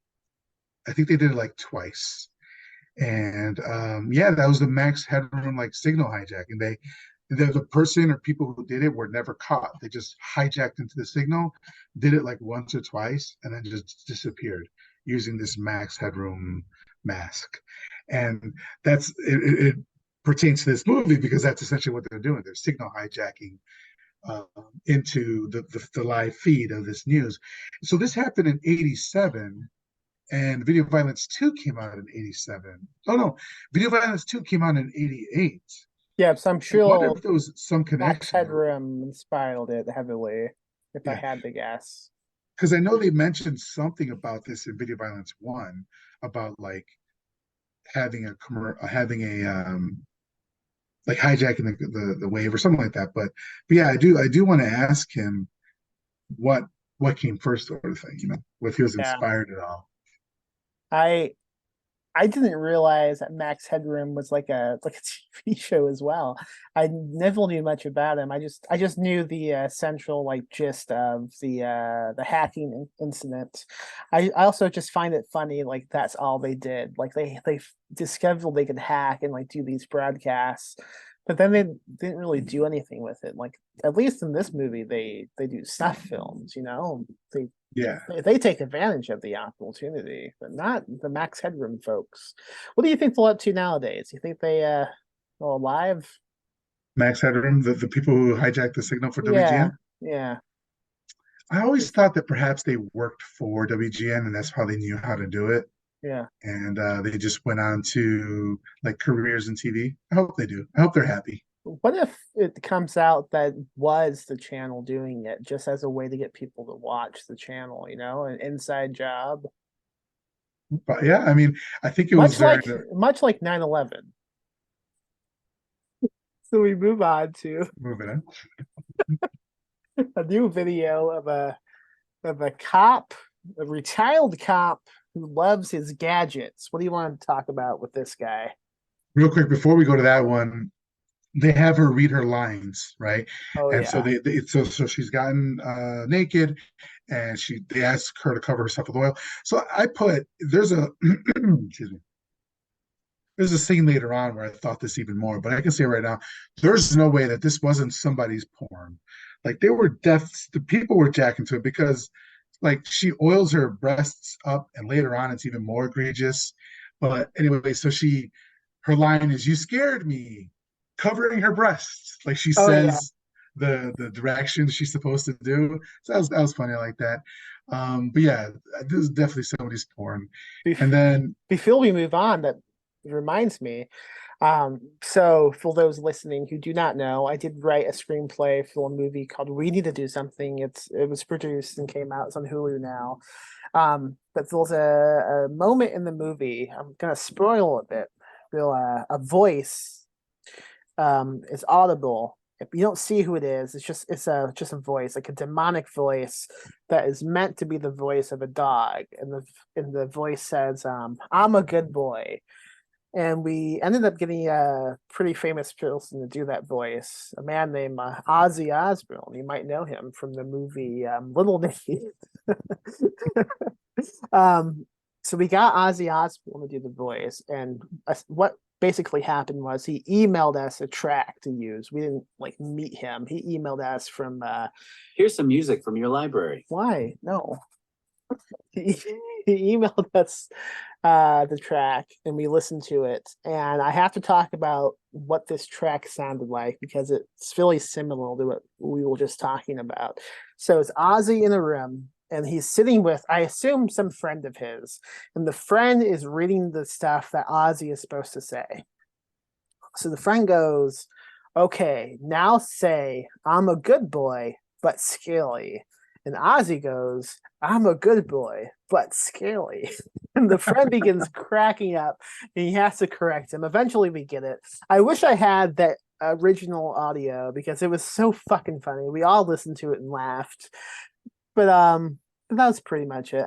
I think they did it like twice. And yeah, that was the Max Headroom like signal hijack. And the person or people who did it were never caught. They just hijacked into the signal, did it like once or twice, and then just disappeared using this Max Headroom mask. And it pertains to this movie because that's essentially what they're doing. They're signal hijacking uh, into the live feed of this news. So this happened in '87, and Video Violence 2 came out in '87. Oh no, Video Violence 2 came out in '88. Yeah, so I'm I sure wonder if there was some Max connection. Headroom inspired it heavily, if I Yeah. had to guess. Because I know they mentioned something about this in Video Violence 1 about like having a like hijacking the wave or something like that. But yeah, I do want to ask him what came first sort of thing, if he was Yeah. inspired at all. I didn't realize that Max Headroom was like a TV show as well. I never knew much about him. I just knew the central like gist of the hacking incident. I also just find it funny like that's all they did. Like they discovered they could hack and like do these broadcasts, but then they didn't really do anything with it. Like at least in this movie, they do snuff films. Yeah. They take advantage of the opportunity, but not the Max Headroom folks. What do you think they're up to nowadays? You think they are alive? Max Headroom, the people who hijacked the signal for Yeah, WGN. yeah, I always thought that perhaps they worked for WGN and that's how they knew how to do it. yeah. And they just went on to like careers in TV. I hope they do. I hope they're happy. What if it comes out that was the channel doing it just as a way to get people to watch the channel, an inside job? But yeah, I mean, I think it was Much like 9/11. So we move on to moving on. a new video of a cop, a retired cop who loves his gadgets. What do you want to talk about with this guy? Real quick before we go to that one, they have her read her lines, right? Oh And yeah. so she's gotten naked, and they ask her to cover herself with oil. So I put there's a excuse me. There's a scene later on where I thought this even more, but I can say right now, there's no way that this wasn't somebody's porn. Like the people were jacking to it because like she oils her breasts up, and later on it's even more egregious. But anyway, so her line is, "You scared me," covering her breasts, like she says the directions she's supposed to do. So that was funny. I like that. But yeah, this is definitely somebody's porn. And then before we move on, that reminds me. So for those listening who do not know, I did write a screenplay for a movie called We Need to Do Something. It was produced and came out. It's on Hulu now. But there's a moment in the movie. I'm gonna spoil a bit. A voice is audible. If you don't see who it is, it's just a voice, like a demonic voice that is meant to be the voice of a dog, and the voice says, "I'm a good boy." And we ended up getting a pretty famous person to do that voice, a man named Ozzy Osbourne. You might know him from the movie Little Nicky. So we got Ozzy Osbourne to do the voice, and what basically happened was he emailed us a track to use. We didn't like meet him. He emailed us from Here's some music from your library. Why? No. He emailed us the track, and we listened to it. And I have to talk about what this track sounded like because it's really similar to what we were just talking about. So it's Ozzy in a room, and he's sitting with, I assume, some friend of his, and the friend is reading the stuff that Ozzy is supposed to say. So the friend goes, "Okay, now say, 'I'm a good boy, but scaly.'" And Ozzy goes, "I'm a good boy, but scaly." And the friend begins cracking up, and he has to correct him. Eventually we get it. I wish I had that original audio because it was so fucking funny. We all listened to it and laughed. But that was pretty much it.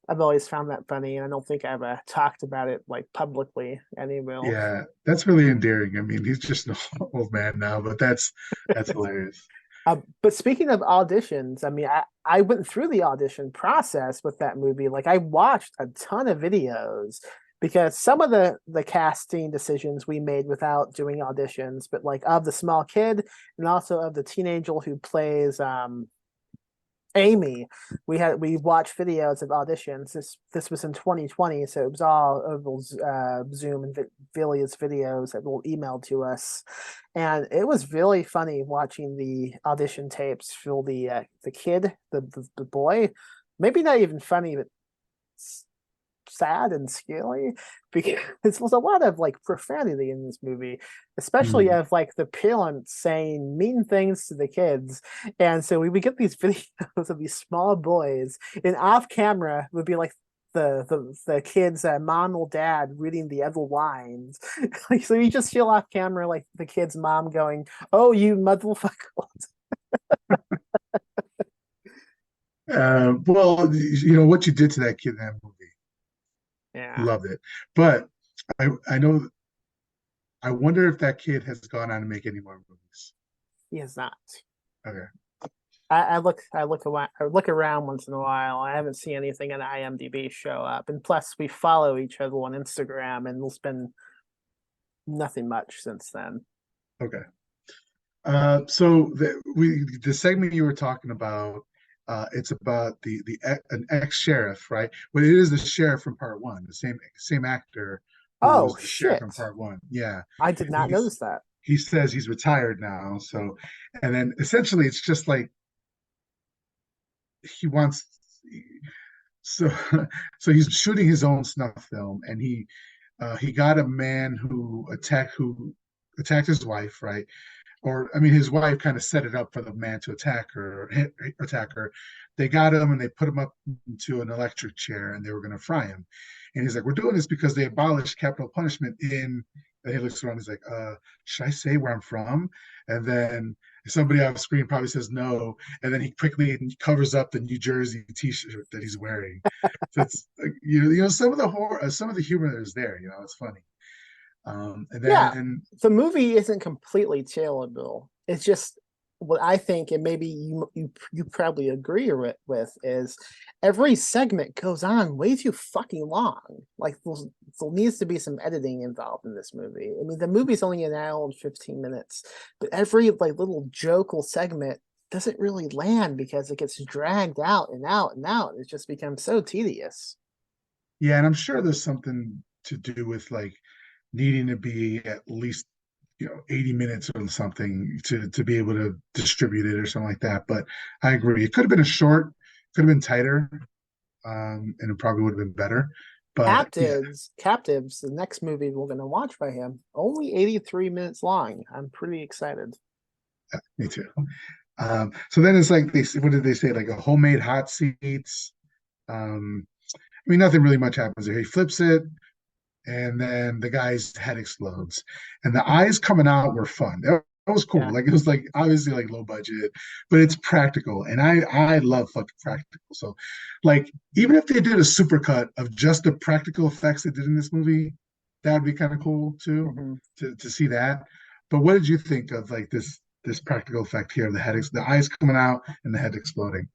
I've always found that funny, and I don't think I've talked about it like publicly anywhere. Yeah, that's really endearing. I mean, he's just an old man now, but that's hilarious. But speaking of auditions, I mean, I went through the audition process with that movie. Like, I watched a ton of videos because some of the casting decisions we made without doing auditions, but like of the small kid and also of the teenager who plays Amy, we watched videos of auditions. This was in 2020, so it was all over Zoom and various videos that were emailed to us, and it was really funny watching the audition tapes for the kid, the boy. Maybe not even funny, but sad and scary because there's a lot of like profanity in this movie, especially of like the parents saying mean things to the kids. And so we would get these videos of these small boys, and off camera would be like the kids' mom or dad reading the other lines. Like, so you just feel off camera like the kid's mom going, "Oh, you motherfucker." Well, you know what you did to that kid in that movie. Yeah. Loved it. But I know, I wonder if that kid has gone on to make any more movies. He is not. Okay. I look around once in a while. I haven't seen anything on IMDb show up, and plus we follow each other on Instagram, and there's been nothing much since then. Okay. So the segment you were talking about, it's about an ex-sheriff, right? But it is the sheriff from part one, the same actor who was the sheriff from part one. Yeah. I did not notice that. He says he's retired now. So, and then essentially it's just like he wants, so so he's shooting his own snuff film, and he got a man who attacked his wife, right? Or I mean, his wife kind of set it up for the man to attack her. They got him and they put him up into an electric chair, and they were going to fry him. And he's like, "We're doing this because they abolished capital punishment in." And he looks around. He's like, "Should I say where I'm from?" And then somebody off screen probably says no, and then he quickly covers up the New Jersey T-shirt that he's wearing. So it's like, you know, some of the humor is there. You know, it's funny. And then the movie isn't completely terrible. It's just what I think, and maybe you probably agree with is every segment goes on way too fucking long. Like there needs to be some editing involved in this movie. I mean, the movie's only an hour and 15 minutes, but every like little joke or segment doesn't really land because it gets dragged out and out and out. It just becomes so tedious. Yeah, and I'm sure there's something to do with like needing to be at least 80 minutes or something to be able to distribute it or something like that. But I agree, it could have been could have been tighter, and it probably would have been better. But Captives, the next movie we're going to watch by him, only 83 minutes long. I'm pretty excited. Yeah, me too. So then it's like what did they say, like a homemade hot seats. I mean, nothing really much happens there. He flips it, and then the guy's head explodes, and the eyes coming out were fun. That was cool. Yeah. Like, it was like obviously like low budget, but it's practical, and I love fucking practical. So like, even if they did a supercut of just the practical effects they did in this movie, that would be kind of cool too, to see that. But what did you think of like this practical effect here, the eyes coming out and the head exploding?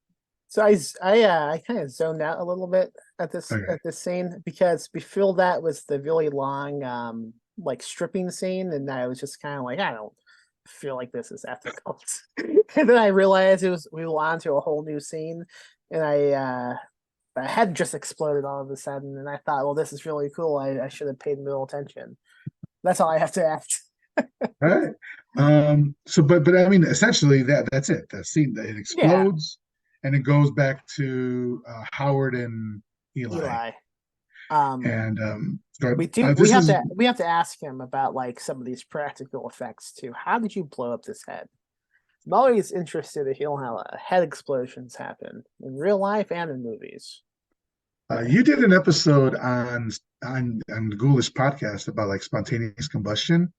So I kind of zoned out a little bit at this scene, because before that was the really long like stripping scene, and I was just kind of like, I don't feel like this is ethical. And then I realized we were on to a whole new scene, and my head just exploded all of a sudden, and I thought, well, this is really cool. I should have paid more attention. That's all I have to add. All right. So, but I mean, essentially that's it. That scene, that it explodes. Yeah. And it goes back to Howard and Eli. And we have to ask him about like some of these practical effects too. How did you blow up this head? I'm always interested to hear how head explosions happen in real life and in movies. You did an episode on the Ghoulish podcast about like spontaneous combustion,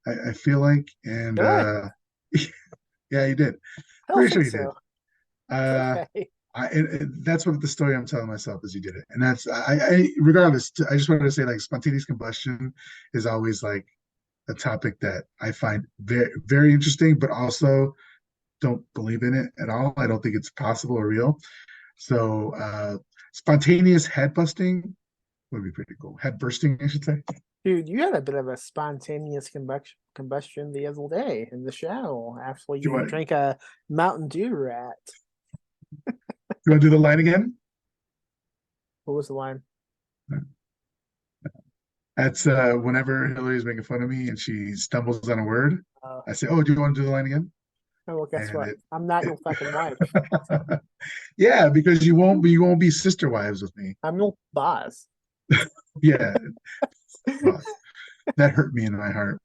I feel like, and yeah, you did. Pretty sure you did. Okay. That's what the story I'm telling myself is you did it, and that's regardless. I just wanted to say like spontaneous combustion is always like a topic that I find very, very interesting, but also don't believe in it at all. I don't think it's possible or real. So spontaneous head busting would be pretty cool. Head bursting, I should say. Dude, you had a bit of a spontaneous combustion the other day in the shower after you drank a Mountain Dew rat. You want to do the line again? What was the line? That's whenever Hillary's making fun of me and she stumbles on a word, I say, "Oh, do you want to do the line again?" Oh, well, guess what? I'm not your fucking wife. Yeah, because you won't be sister wives with me. I'm your boss. Yeah, that hurt me in my heart.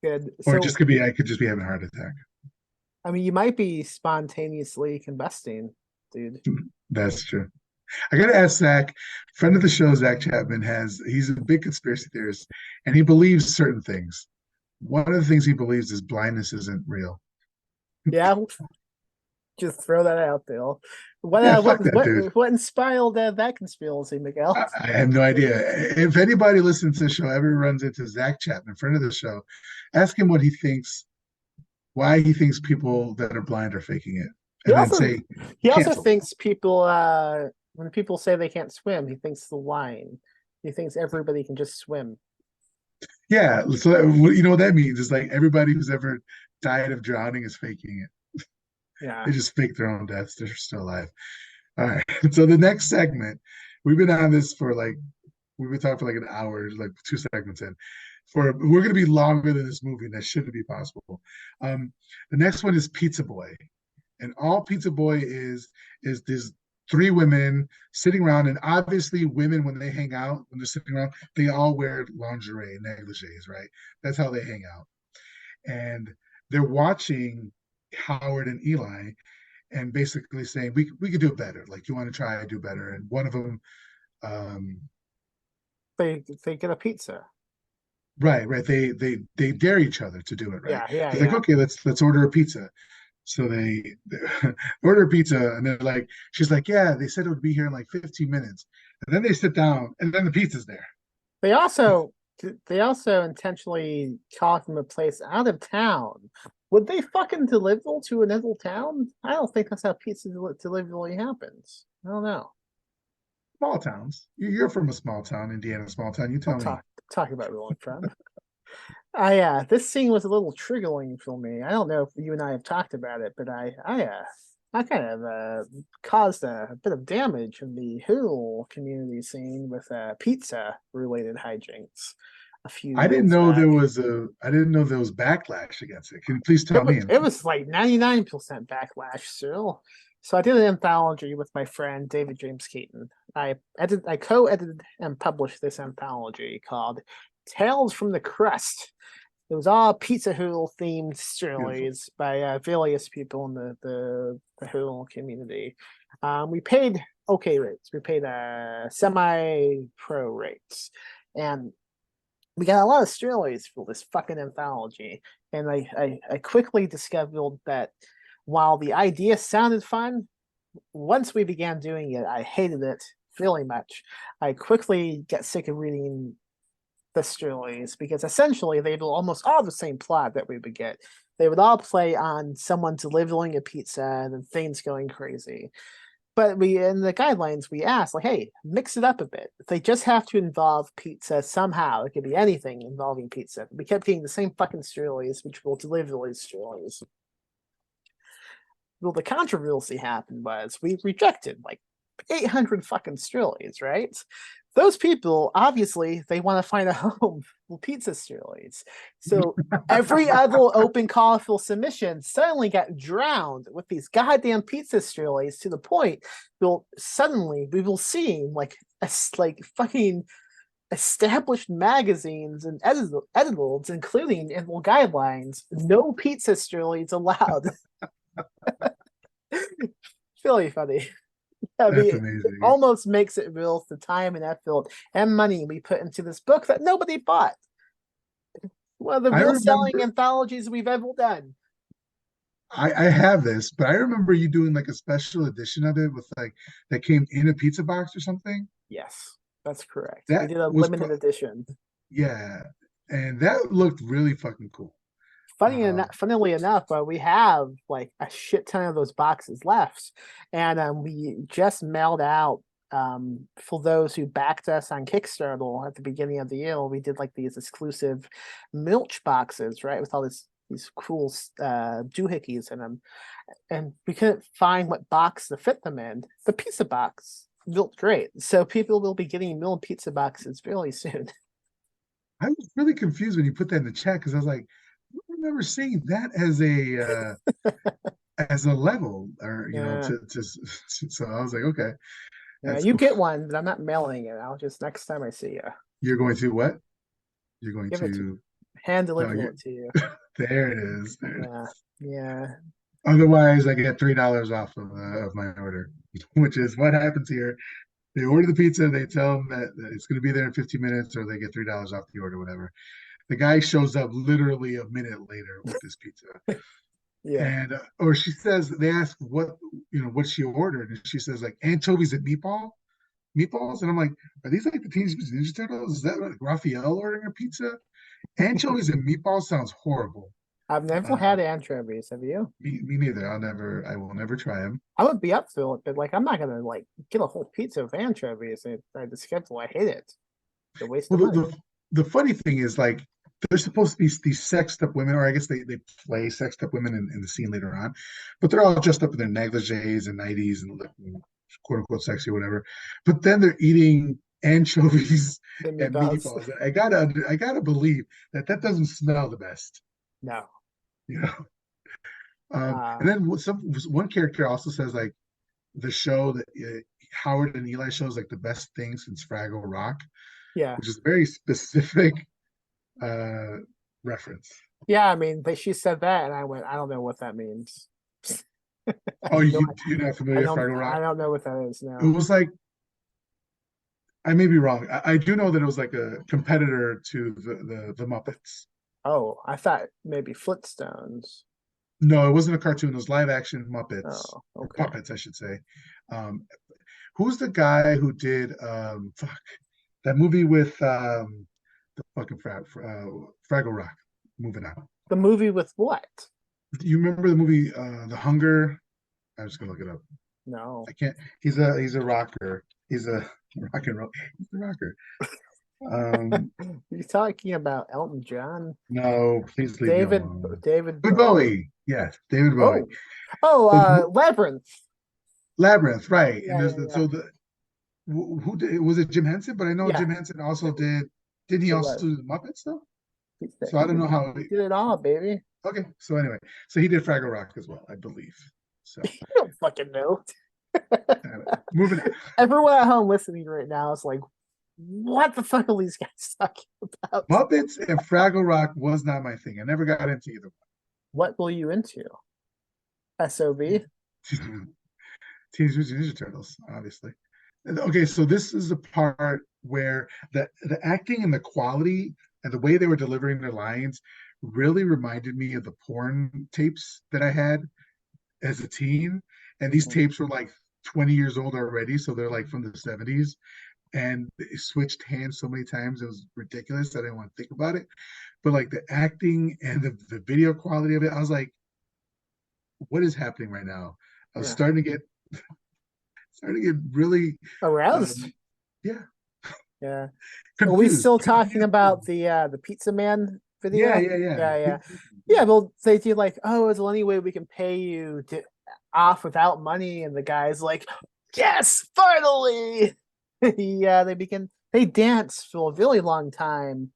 Good. Or just I could just be having a heart attack. I mean, you might be spontaneously combusting, dude. That's true. I gotta ask Zach, friend of the show, Zach Chapman, he's a big conspiracy theorist and he believes certain things. One of the things he believes is blindness isn't real. Yeah. Just throw that out there. What inspired that conspiracy, Miguel? I have no idea. If anybody listens to the show ever runs into Zach Chapman, friend of the show, ask him what he thinks, why he thinks people that are blind are faking it. And he also thinks people when people say they can't swim, he thinks the line. He thinks everybody can just swim. Yeah, so you know what that means is like everybody who's ever died of drowning is faking it. Yeah, they just fake their own deaths. They're still alive. All right. So the next segment, we've been on this we've been talking for like an hour, like 2 segments in. We're going to be longer than this movie, and that shouldn't be possible. The next one is Pizza Boy, and all Pizza Boy is there's 3 women sitting around, and obviously women when they hang out, when they're sitting around, they all wear lingerie, negligees, right? That's how they hang out, and they're watching Howard and Eli, and basically saying we could do it better. Like, you want to try to do better, and one of them, they get a pizza. Right. They dare each other to do it, right? Yeah. Like, okay, let's order a pizza. So they order a pizza, and they're like, she's like, yeah, they said it would be here in like 15 minutes. And then they sit down, and then the pizza's there. They also intentionally call from a place out of town. Would they fucking deliver to another town? I don't think that's how pizza delivery happens. I don't know. Small towns. You're from a small town, Indiana small town. You tell me. Talk about real friend. This scene was a little triggering for me. I don't know if you and I have talked about it, but I kind of caused a bit of damage in the whole community scene with pizza related hijinks. I didn't know there was backlash against it. Can you please tell me? It was like 99% backlash still. So I did an anthology with my friend David James Keaton. I co-edited and published this anthology called Tales from the Crust. It was all Pizza Hut themed stories by various people in the Hut community. We paid okay rates. We paid semi-pro rates, and we got a lot of stories for this fucking anthology. And I quickly discovered that while the idea sounded fun, once we began doing it, I hated it really much. I quickly get sick of reading the stories because essentially they were almost all the same plot that we would get. They would all play on someone delivering a pizza and then things going crazy. But in the guidelines, we asked, like, hey, mix it up a bit. If they just have to involve pizza somehow, it could be anything involving pizza. We kept getting the same fucking stories, which will deliver these stories. Well, the controversy happened was we rejected like 800 fucking stories, right? Those people, obviously, they want to find a home for pizza stories. So every other open call for submission suddenly got drowned with these goddamn pizza stories to the point suddenly we will see like fucking established magazines and editors, including in the guidelines, no pizza stories allowed. Really funny. I mean, it almost makes it real the time and effort and money we put into this book that nobody bought. One of the real selling anthologies we've ever done. I have this, but I remember you doing like a special edition of it with like that came in a pizza box or something. Yes, that's correct. We did a limited edition. Yeah, and that looked really fucking cool. Funnily enough, we have like a shit ton of those boxes left, and we just mailed out for those who backed us on Kickstarter at the beginning of the year. We did like these exclusive milch boxes, right, with all these cool doohickeys in them, and we couldn't find what box to fit them in. The pizza box built great, so people will be getting milled pizza boxes fairly soon. I was really confused when you put that in the chat because I was like, I don't remember seeing that as a level, or you know, so I was like, okay. Yeah, you get one, but I'm not mailing it. I'll just next time I see you. You're going to what? You're going to hand deliver it to you. There it is. Yeah. Otherwise, I get $3 off of my order, which is what happens here. They order the pizza, they tell them that it's going to be there in 15 minutes, or they get $3 off the order, whatever. The guy shows up literally a minute later with this pizza. Yeah. And or she says, they ask what she ordered, and she says like anchovies and meatballs, and I'm like, are these like the Teenage Mutant Ninja Turtles? Is that like Raphael ordering a pizza? Anchovies and meatballs sounds horrible. I've never had anchovies. Have you? Me neither. I will never try them. I would be up for it, but like I'm not gonna like get a whole pizza of anchovies. The schedule, I hate it. The waste of money. The funny thing is, like, they're supposed to be these sexed up women, or I guess they play sexed up women in the scene later on, but they're all dressed up in their negligees and nighties and looking quote unquote sexy or whatever. But then they're eating anchovies and meatballs. I gotta believe that doesn't smell the best. No. You know. And then one character also says like the show that Howard and Eli shows like the best thing since Fraggle Rock. Yeah, which is a very specific reference. Yeah, I mean, she said that, and I went, I don't know what that means. Oh, you're not familiar with Fraggle Rock? I don't know what that is now. It was like, I may be wrong. I do know that it was like a competitor to the Muppets. Oh, I thought maybe Flintstones. No, it wasn't a cartoon. It was live action Muppets. Oh, okay. Or puppets, I should say. Who's the guy who did that movie with the fucking Fraggle Rock? Moving on. The movie with what? You remember the movie The Hunger? I'm just gonna look it up. No, I can't. He's a rocker. He's a rock and roll. He's a rocker. You're talking about Elton John? No, please leave David me alone. David Bowie. Yes, David Bowie. Labyrinth. Labyrinth, right? Yeah, and so who did, was it? Jim Henson? But I know Jim Henson also did. Did he also do the Muppets though? So I don't know how he did it all, baby. Okay, so anyway, so he did Fraggle Rock as well, I believe. So you don't fucking know. Moving on. Everyone at home listening right now is like, what the fuck are these guys talking about? Muppets and Fraggle Rock was not my thing. I never got into either one. What were you into? SOB? Teenage Mutant Ninja Turtles, obviously. Okay, so this is the part where the acting and the quality and the way they were delivering their lines really reminded me of the porn tapes that I had as a teen. And these tapes were like 20 years old already, so they're like from the 70s. And it switched hands so many times, it was ridiculous. I didn't want to think about it. But like the acting and the video quality of it, I was like, what is happening right now? I was starting to get really aroused. Yeah. Are we still talking about the Pizza Man video? Yeah. Well, they do like, oh, is there any way we can pay you off without money? And the guy's like, yes, finally. They dance for a really long time.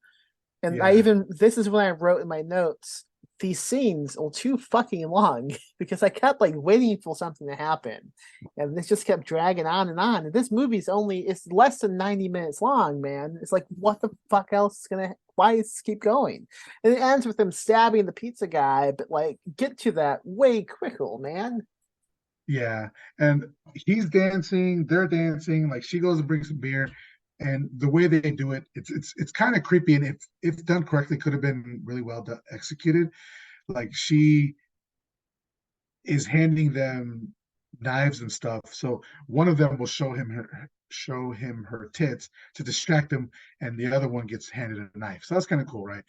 And this is when I wrote in my notes, these scenes are too fucking long because I kept like waiting for something to happen, and this just kept dragging on and on. And this movie's it's less than 90 minutes long, man. It's like, what the fuck else is why does this keep going? And it ends with them stabbing the pizza guy, but like, get to that way quicker, man. Yeah, and he's dancing, they're dancing, like she goes and brings some beer, and the way they do it, it's kind of creepy, and if done correctly, could have been really well executed. Like she is handing them knives and stuff, so one of them will show him her tits to distract him, and the other one gets handed a knife. So that's kind of cool, right?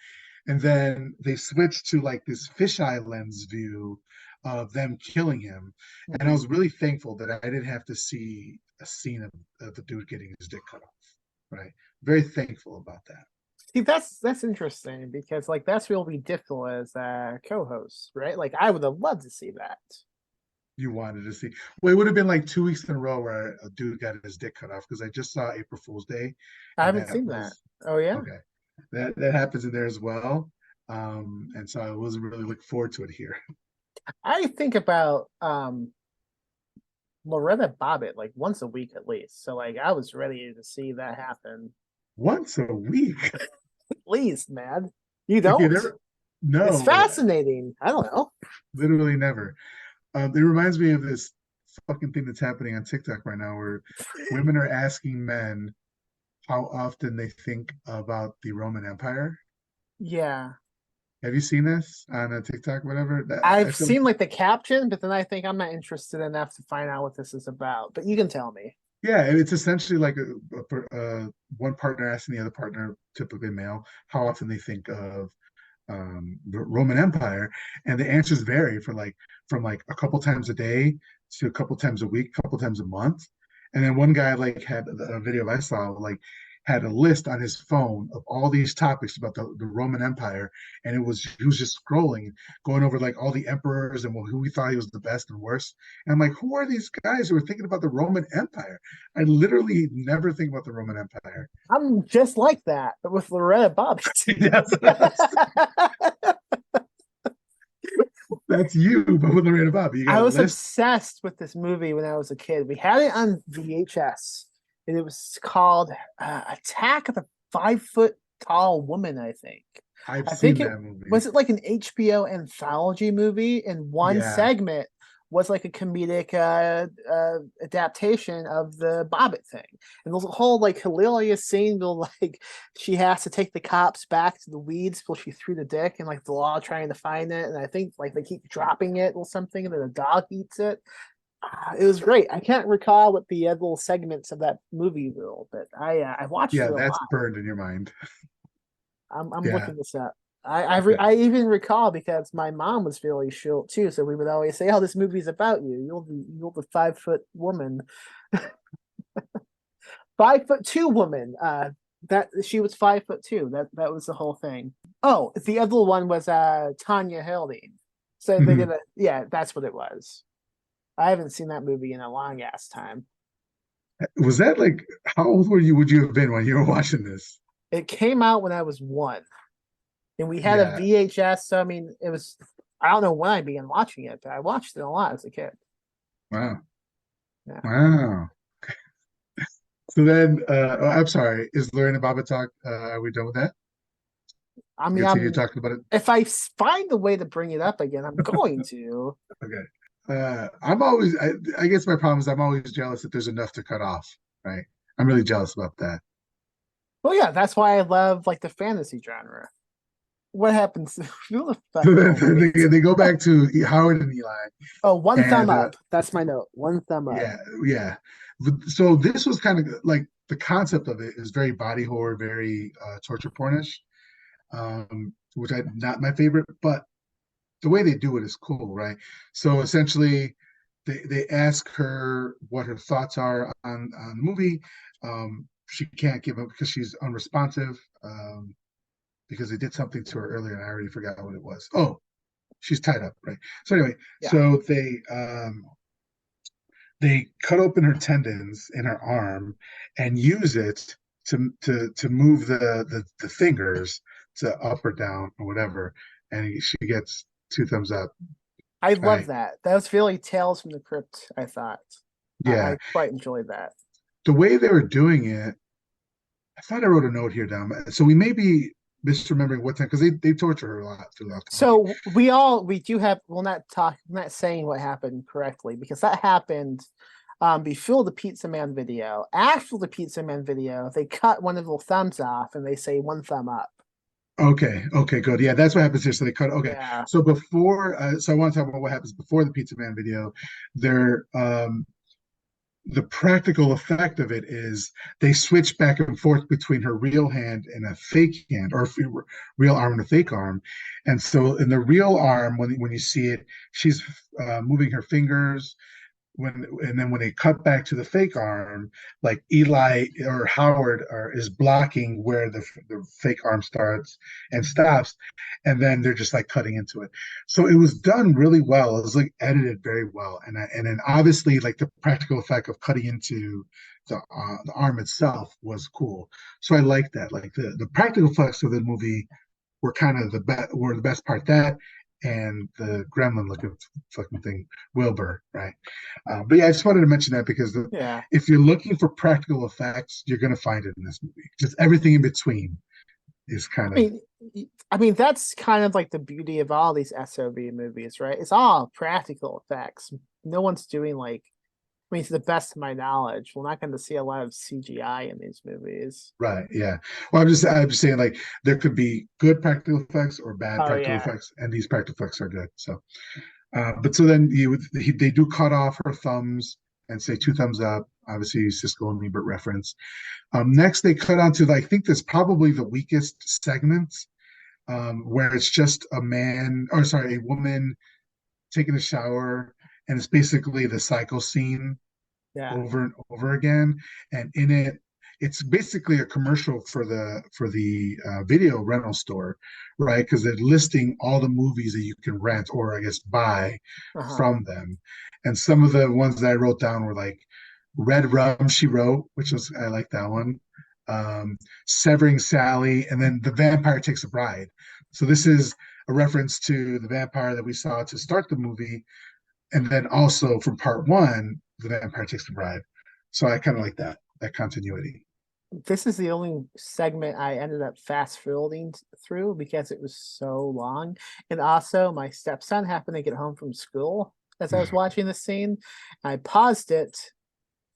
And then they switched to like this fisheye lens view of them killing him. And I was really thankful that I didn't have to see a scene of the dude getting his dick cut off. Right. Very thankful about that. See, that's interesting because like that's really difficult as a co-host, right? Like I would have loved to see that. You wanted to see. Well, it would have been like 2 weeks in a row where a dude got his dick cut off because I just saw April Fool's Day. I haven't seen that. Oh yeah. Okay. That happens in there as well. And so I wasn't really looking forward to it here. I think about Lorena Bobbitt like once a week at least. So like I was ready to see that happen. Once a week? At least, man. You don't? No. It's fascinating. I don't know. Literally never. It reminds me of this fucking thing that's happening on TikTok right now where women are asking men how often they think about the Roman Empire. Yeah. Have you seen this on a TikTok, whatever? I've seen like the caption, but then I think I'm not interested enough to find out what this is about. But you can tell me. Yeah, it's essentially like one partner asking the other partner, typically male, how often they think of the Roman Empire, and the answers vary from like a couple times a day to a couple times a week, couple times a month. And then one guy like had a video I saw like had a list on his phone of all these topics about the Roman Empire, and he was just scrolling, going over like all the emperors and who he thought he was the best and worst. And I'm like, who are these guys who are thinking about the Roman Empire? I literally never think about the Roman Empire. I'm just like that, but with Lorena Bobbitt. That's you, but with Lorena Bobbitt. I was obsessed with this movie when I was a kid. We had it on VHS, and it was called Attack of the 5 Foot Tall Woman, I think. I think that movie. Was it like an HBO anthology movie? And one segment was like a comedic adaptation of the Bobbitt thing. And there's a whole like hilarious scene where like she has to take the cops back to the weeds before she threw the dick, and like the law trying to find it. And I think like they keep dropping it or something, and then a dog eats it. It was great. I can't recall what the little segments of that movie were, but I watched it a lot. Yeah, that's burned in your mind. I'm looking this up. I even recall because my mom was fairly short too, so we would always say, "Oh, this movie's about you. You're the 5 foot woman, 5'2" woman." That she was 5'2". That was the whole thing. Oh, the other one was Tanya Hilding. So they're gonna that's what it was. I haven't seen that movie in a long ass time. Was that like how old would you have been when you were watching this? It came out when I was 1. And we had a VHS, so I mean, it was, I don't know when I began watching it, but I watched it a lot as a kid. Wow. Yeah. Wow. So then, I'm sorry, is Lorena Bobbitt talk? Are we done with that? I mean, you're talking about it. If I find a way to bring it up again, I'm going to. Okay. I'm always, I guess my problem is I'm always jealous that there's enough to cut off, right? I'm really jealous about that. Well, yeah, that's why I love like the fantasy genre. What happens? They go back to Howard and Eli. Oh, one thumb up. That's my note. One thumb up. Yeah. So this was kind of like the concept of it is very body horror, very torture pornish, which I not my favorite, but the way they do it is cool, right? So essentially, they ask her what her thoughts are on the movie. She can't give them because she's unresponsive. Because they did something to her earlier and I already forgot what it was. Oh, she's tied up, right? So anyway, so they cut open her tendons in her arm and use it to move the fingers to up or down or whatever, and she gets 2 thumbs up. I love that. That was really Tales from the Crypt, I thought. Yeah, I quite enjoyed that. The way they were doing it, I thought I wrote a note here down. So we may be misremembering what time because they torture her a lot throughout the movie. So we do have we're not saying what happened correctly because that happened before the Pizza Man video. After the Pizza Man video, they cut one of the thumbs off and they say 1 thumb up. Okay, good. Yeah, that's what happens here. So they cut. Okay, yeah. So before, so I want to talk about what happens before the Pizza Man video. They're the practical effect of it is they switch back and forth between her real hand and a fake hand, or real arm and a fake arm. And so in the real arm, when you see it, she's moving her fingers. And then when they cut back to the fake arm, like Eli or Howard is blocking where the fake arm starts and stops, and then they're just like cutting into it. So it was done really well. It was like edited very well, and then obviously like the practical effect of cutting into the arm itself was cool. So I like that. Like the practical effects of the movie were kind of the best part. That and the gremlin looking fucking thing, Wilbur, right? But yeah, I just wanted to mention that because Yeah. if you're looking for practical effects, you're going to find it in this movie. Just everything in between is kind of. I mean, that's kind of like the beauty of all these SOV movies, right? It's all practical effects. No one's doing like, I mean, to the best of my knowledge, we're not going to see a lot of CGI in these movies. Right. Yeah. Well, I'm just saying like there could be good practical effects or bad practical Yeah. effects, and these practical effects are good. So, but so then they do cut off her thumbs and say 2 thumbs up. Obviously, Siskel and Ebert reference. Next, they cut onto I think that's probably the weakest segment, where it's just a woman taking a shower, and it's basically the cycle scene over and over again. And in it, it's basically a commercial for the video rental store, right? Because they're listing all the movies that you can rent or I guess buy from them. And some of the ones that I wrote down were like Red Rum She Wrote, I like that one. Severing Sally, and then The Vampire Takes a Bride. So this is a reference to the vampire that we saw to start the movie, and then also from part 1, The Vampire Takes a Bride. So I kind of like that continuity. This is the only segment I ended up fast forwarding through because it was so long. And also, my stepson happened to get home from school as I was watching the scene. I paused it,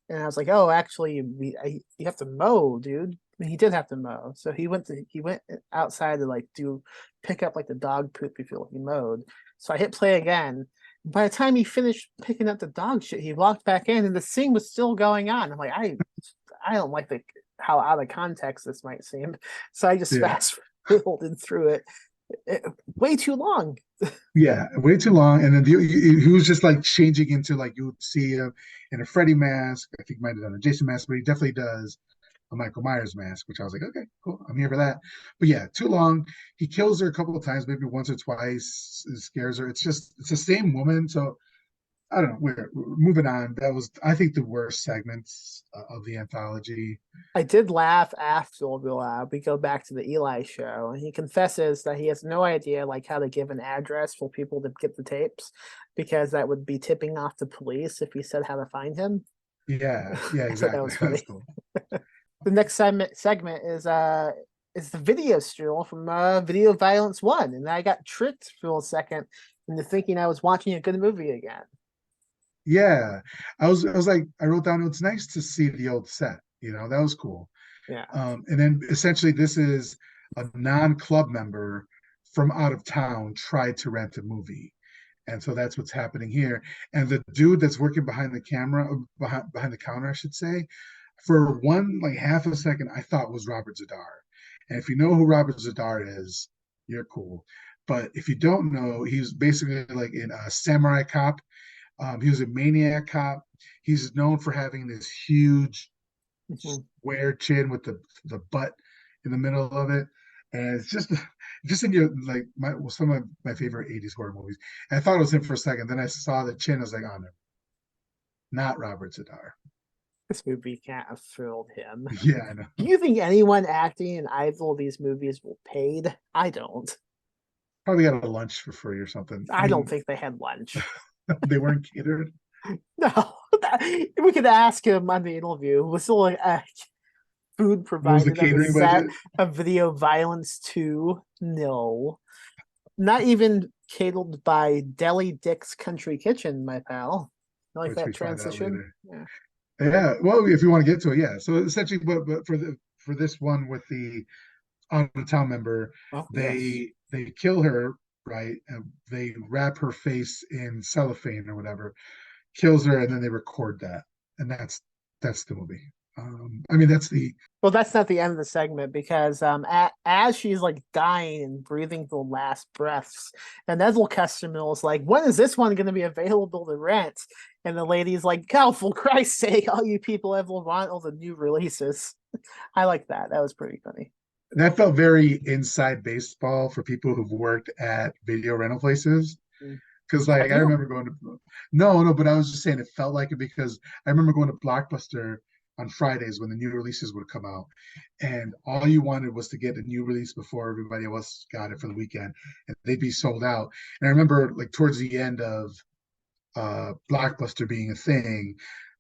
and I was like, "Oh, actually, you have to mow, dude." I mean, he did have to mow, so he went outside to like pick up like the dog poop before he mowed. So I hit play again. By the time he finished picking up the dog shit, he walked back in, and the scene was still going on. I'm like, I don't like how out of context this might seem, so I just fast forwarded through it. Way too long. Yeah, way too long. And then he was just like changing into like you would see him in a Freddy mask. I think he might have done a Jason mask, but he definitely does a Michael Myers mask, which I was like, okay, cool, I'm here for that. But yeah, too long. He kills her a couple of times, maybe once or twice, scares her. It's the same woman. So I don't know. We're moving on. That was, I think, the worst segments of the anthology. I did laugh after we go back to the Eli show, and he confesses that he has no idea like how to give an address for people to get the tapes, because that would be tipping off the police if he said how to find him. Yeah, exactly. That was funny. That's cool. The next segment is the video still from Video Violence 1, and I got tricked for a second into thinking I was watching a good movie again. Yeah, I was like, I wrote down, it's nice to see the old set. That was cool. Yeah. And then essentially this is a non-club member from out of town tried to rent a movie. And so that's what's happening here. And the dude that's working behind the camera, behind the counter, I should say, for one, like half a second, I thought was Robert Zadar. And if you know who Robert Zadar is, you're cool. But if you don't know, he's basically like in a Samurai Cop. He was a Maniac Cop. He's known for having this huge square chin with the butt in the middle of it, and it's just in your like some of my favorite 80s horror movies. And I thought it was him for a second, then I saw the chin. I was like, oh no, not Robert Zadar. This movie can't have fooled him. Yeah, I know. Do you think anyone acting in either of these movies were paid? I don't. Probably got a lunch for free or something. I don't think they had lunch. They weren't catered. No, we could ask him on the interview. Was there like food provided the catering on the set budget? of Video Violence 2? No, not even catered by Deli Dick's Country Kitchen, my pal. You like that transition? Yeah. Well, if you want to get to it, yeah. So essentially, but for this one with the out of town member, they kill her, right? And they wrap her face in cellophane or whatever, kills her, and then they record that. and that's the movie. I mean, that's the Well, that's not the end of the segment because as she's like dying and breathing the last breaths, and Ethel Kestermill is like, "When is this one going to be available to rent?" And the lady's like, "God, for Christ's sake, all you people ever want all the new releases." I like that. That was pretty funny. that felt very inside baseball for people who've worked at video rental places. Mm. Because like Have I you? remember going to no, but I was just saying it felt like it because I remember going to Blockbuster on Fridays when the new releases would come out, and all you wanted was to get a new release before everybody else got it for the weekend, and they'd be sold out. And I remember like towards the end of Blockbuster being a thing,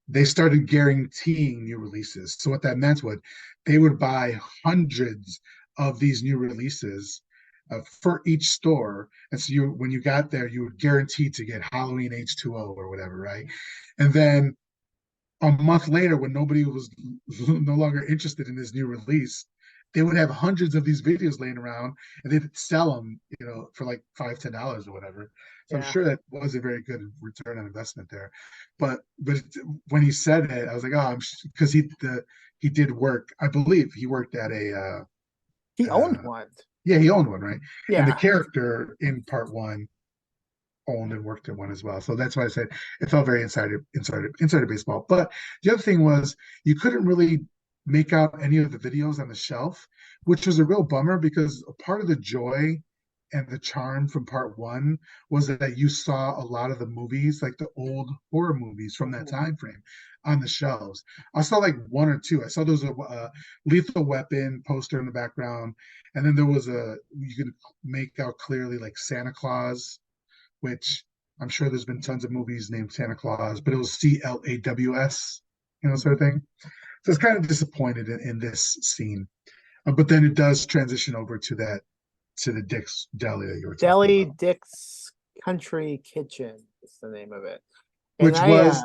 they started guaranteeing new releases. So what that meant was they would buy hundreds of these new releases for each store. And so you, when you got there, you were guaranteed to get Halloween H2O or whatever, right? And then a month later, when nobody was no longer interested in this new release, they would have hundreds of these videos laying around and they'd sell them, for like $5, $10 or whatever. So I'm Yeah. sure that was a very good return on investment there. But when he said it, I was like, oh, because he did work. I believe he worked at He owned one. yeah, he owned one, right? And the Yeah. character in part one owned and worked at one as well. So that's why I said it felt very insider baseball. But the other thing was you couldn't really make out any of the videos on the shelf, which was a real bummer because a part of the joy and the charm from part one was that you saw a lot of the movies, like the old horror movies from that time frame, on the shelves. I saw like one or two. I saw those Lethal Weapon poster in the background, and then there was you could make out clearly like Santa Claus, which I'm sure there's been tons of movies named Santa Claus, but it was CLAWS, sort of thing. So it's kind of disappointed in this scene. But then it does transition over to the Dick's Deli that you were talking Deli about. Dick's Country Kitchen is the name of it. And Which was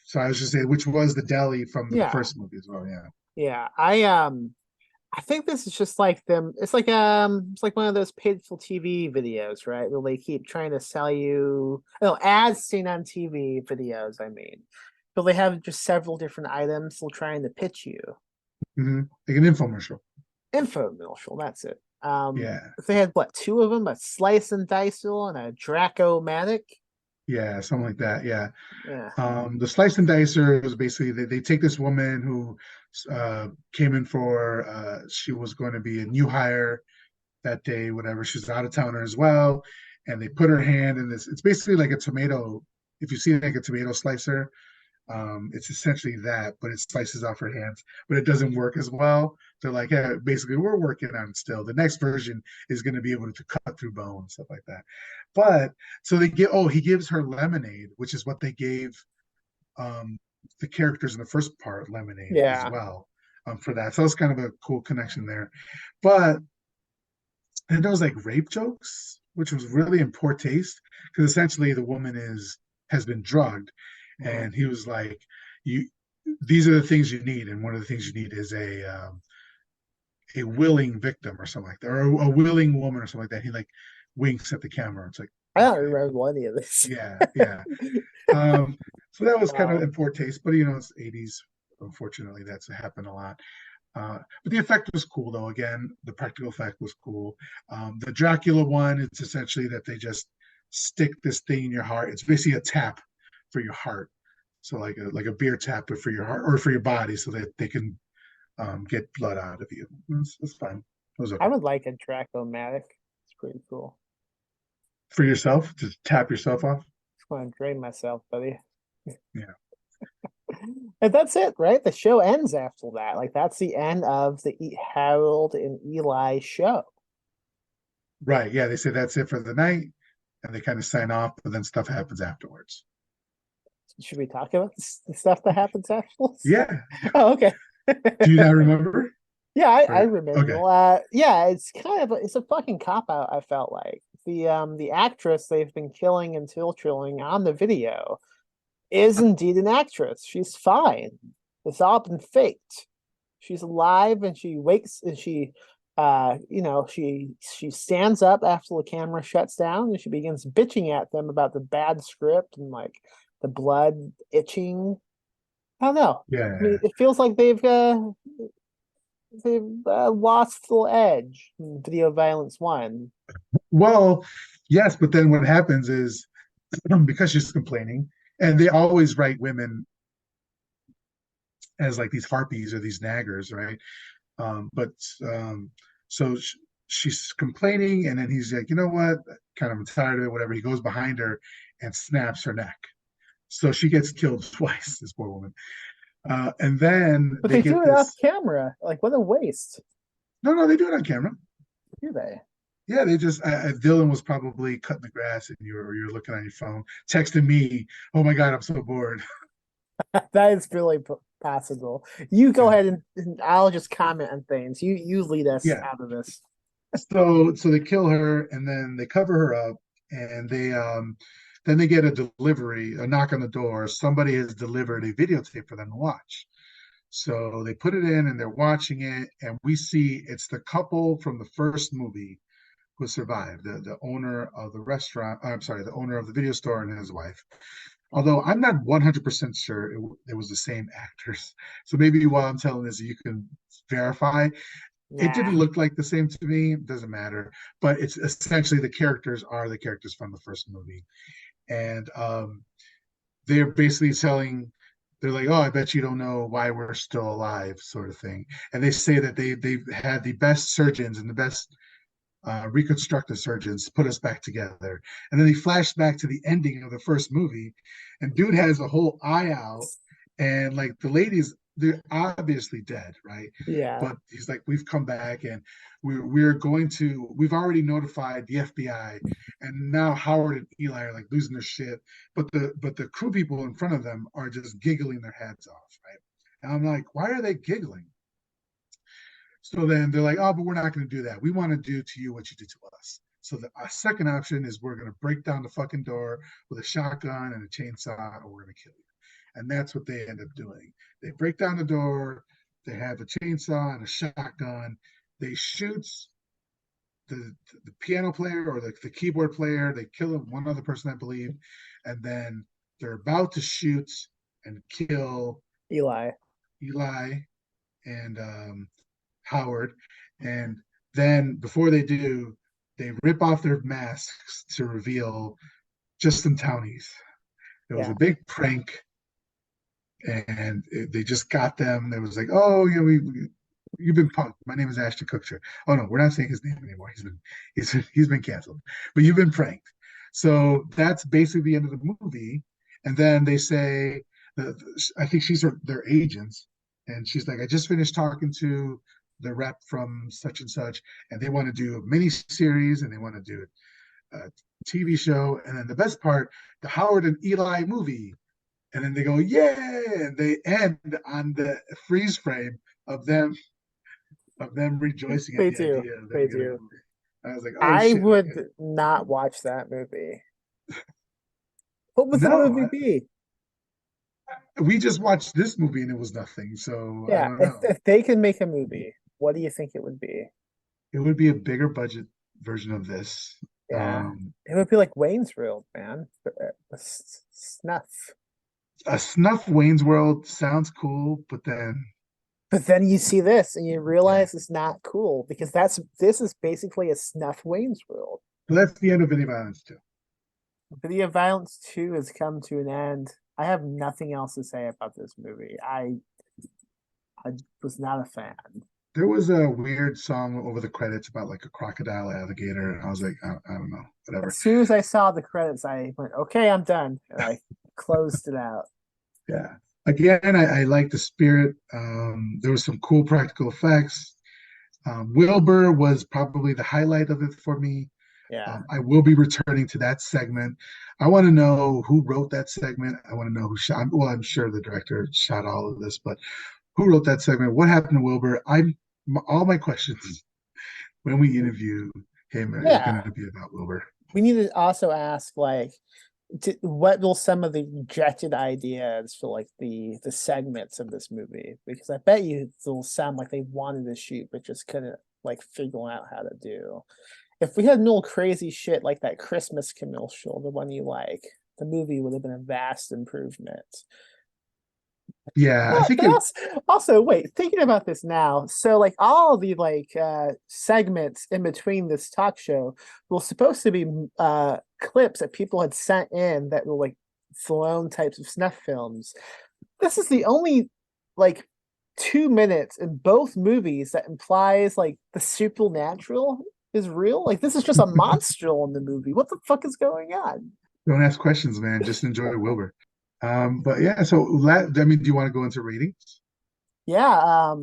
so I was just saying, which was the deli from the yeah. first movie as well, yeah. Yeah. I think this is just like them. It's like one of those paid for TV videos, right? Where they keep trying to sell you ads seen on TV videos, I mean. So they have just several different items they're trying to pitch you. Mm-hmm. Like an infomercial. Infomercial, that's it. Yeah. They had two of them, a slice and dicer and a Draco-matic. Yeah, something like that. Yeah. Yeah. The slice and dicer was basically they take this woman who came in for she was going to be a new hire that day, whatever. She's out of towner as well, and they put her hand in this. It's basically like a tomato. If you see like a tomato slicer, it's essentially that, but it slices off her hands, but it doesn't work as well. They're like, yeah, basically, we're working on it still. The next version is going to be able to cut through bone, stuff like that. But so he gives her lemonade, which is what they gave the characters in the first part, lemonade as well, for that. So it's kind of a cool connection there. But then there was like rape jokes, which was really in poor taste because essentially the woman has been drugged. And he was like, these are the things you need. And one of the things you need is a willing victim or something like that, or a willing woman or something like that. He like winks at the camera. It's like, I don't remember any of this. Yeah. So that was kind of in poor taste, but it's 80s. Unfortunately, that's happened a lot. But the effect was cool though. Again, the practical effect was cool. The Dracula one, it's essentially that they just stick this thing in your heart. It's basically a tap for your heart, so like a beer tap, but for your heart or for your body, so that they can get blood out of you. It's fine. It was okay. I would like a Draco-matic. It's pretty cool. For yourself, to tap yourself off. Just want to drain myself, buddy. Yeah. And that's it, right? The show ends after that. Like that's the end of the Harold and Eli show. Right. Yeah. They say that's it for the night, and they kind of sign off, but then stuff happens afterwards. Should we talk about the stuff that happens afterwards? Yeah. Oh, okay. Do you not remember? Yeah, I remember. Okay. Yeah, it's kind of it's a fucking cop out. I felt like the actress they've been killing and torturing on the video is indeed an actress. She's fine. It's all been faked. She's alive and she wakes and she she stands up after the camera shuts down and she begins bitching at them about the bad script and like the blood itching I don't know. Yeah. I mean, it feels like they've lost the edge in Video Violence 1. Well, yes, but then what happens is because she's complaining, and they always write women as like these harpies or these naggers, right? But so she's complaining, and then he's like, you know what? Kind of tired of it, whatever. He goes behind her and snaps her neck. So she gets killed twice, this poor woman. And then But they they do get it off this. camera. Like, what a waste. No, they do it on camera. Do they? Yeah, they just Dylan was probably cutting the grass, and you're looking on your phone, texting me. Oh my God, I'm so bored. That is really possible. You go Yeah. ahead and I'll just comment on things. You lead us Yeah. out of this. So they kill her, and then they cover her up, and then they get a delivery, a knock on the door. Somebody has delivered a videotape for them to watch. So they put it in, and they're watching it, and we see it's the couple from the first movie who survived, the owner of the restaurant. I'm sorry, the owner of the video store and his wife. Although I'm not 100% sure it was the same actors. So maybe while I'm telling this, you can verify. It didn't Nah. look like the same to me. It doesn't matter. But it's essentially the characters are the characters from the first movie. And they're basically they're like, oh, I bet you don't know why we're still alive, sort of thing. And they say that they've had the best surgeons and the best reconstructive surgeons put us back together. And then he flashed back to the ending of the first movie, and dude has a whole eye out, and like the ladies, they're obviously dead, right? Yeah. But he's like, we've come back, and we've already notified the FBI, and now Howard and Eli are like losing their shit, but the crew people in front of them are just giggling their heads off, right? And I'm like, why are they giggling? So then they're like, oh, but we're not going to do that. We want to do to you what you did to us. So the second option is we're going to break down the fucking door with a shotgun and a chainsaw, or we're going to kill you. And that's what they end up doing. They break down the door. They have a chainsaw and a shotgun. They shoot the piano player or the keyboard player. They kill one other person, I believe. And then they're about to shoot and kill Eli. and Howard. And then before they do, they rip off their masks to reveal just some townies. It was Yeah. a big prank, and they just got them. It was like, oh, you've been punked. My name is Ashton Kutcher. Oh no, we're not saying his name anymore. He's been canceled. But you've been pranked. So that's basically the end of the movie. And then they say, I think she's their agents, and she's like, I just finished talking to the rep from such and such, and they want to do a mini series, and they want to do a TV show, and then the best part, the Howard and Eli movie, and then they go, yeah, and they end on the freeze frame of them rejoicing at They the do. idea of them They getting a do. movie. I was like, oh I shit, would okay. not watch that movie. What would the No, movie be? we just watched this movie and it was nothing, so I Yeah, don't know. if they can make a movie, what do you think it would be? It would be a bigger budget version of this. Yeah, it would be like Wayne's World, man. Snuff. A snuff Wayne's World sounds cool, but then But then you see this and you realize it's not cool because this is basically a snuff Wayne's World. that's the end of Video Violence 2. Video Violence 2 has come to an end. I have nothing else to say about this movie. I was not a fan. There was a weird song over the credits about like a crocodile alligator, and I was like, I don't know, whatever. As soon as I saw the credits, I went, okay, I'm done. And I closed it out. Yeah. Again, I like the spirit. There was some cool practical effects. Wilbur was probably the highlight of it for me. Yeah. I will be returning to that segment. I want to know who wrote that segment. I want to know who shot. Well, I'm sure the director shot all of this, but who wrote that segment? What happened to Wilbur? All my questions when we interview him is going to be about Wilbur. We need to also ask, like, what will some of the rejected ideas for like the segments of this movie? Because I bet you it'll sound like they wanted to shoot but just couldn't like figure out how to do. If we had no crazy shit like that Christmas commercial, the one you like, the movie would have been a vast improvement. Yeah, I think But also, wait, thinking about this now, so like all the segments in between this talk show were supposed to be clips that people had sent in that were like flown types of snuff films. This is the only like 2 minutes in both movies that implies like the supernatural is real. Like this is just a monster in the movie. What the fuck is going on? don't ask questions, man. Just enjoy Wilbur. But yeah, so I mean, do you want to go into ratings? Yeah,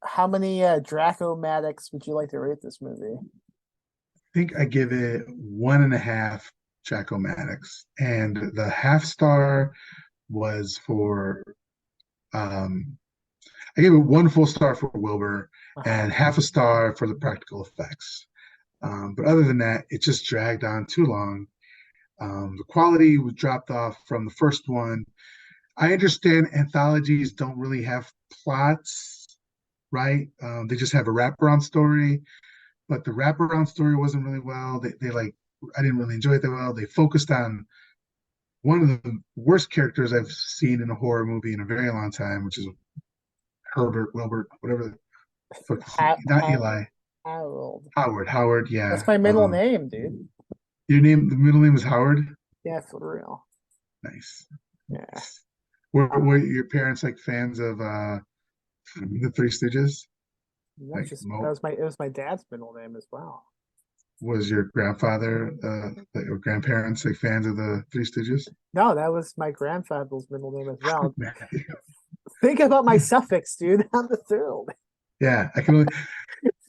how many Dracomatics would you like to rate this movie? I think I give it 1.5 Jackomatics, and the half star was for I gave it 1 full star for Wilbur and half a star for the practical effects. But other than that, it just dragged on too long. The quality was dropped off from the first one. I understand anthologies don't really have plots, right? They just have a wraparound story, but the wraparound story wasn't really well. They like, I didn't really enjoy it that well. They focused on one of the worst characters I've seen in a horror movie in a very long time, which is Herbert, Wilbert, whatever the fuck, not Eli. Harold. Howard, yeah. That's my middle name, dude. Your name, the middle name is Howard? Yeah, for real. Nice. Yeah. Were your parents like fans of the Three Stooges? Like, it was my dad's middle name as well. Was your grandfather, your grandparents like fans of the Three Stooges? No, that was my grandfather's middle name as well. Think about my suffix, dude. I'm thrilled. Yeah, I can only.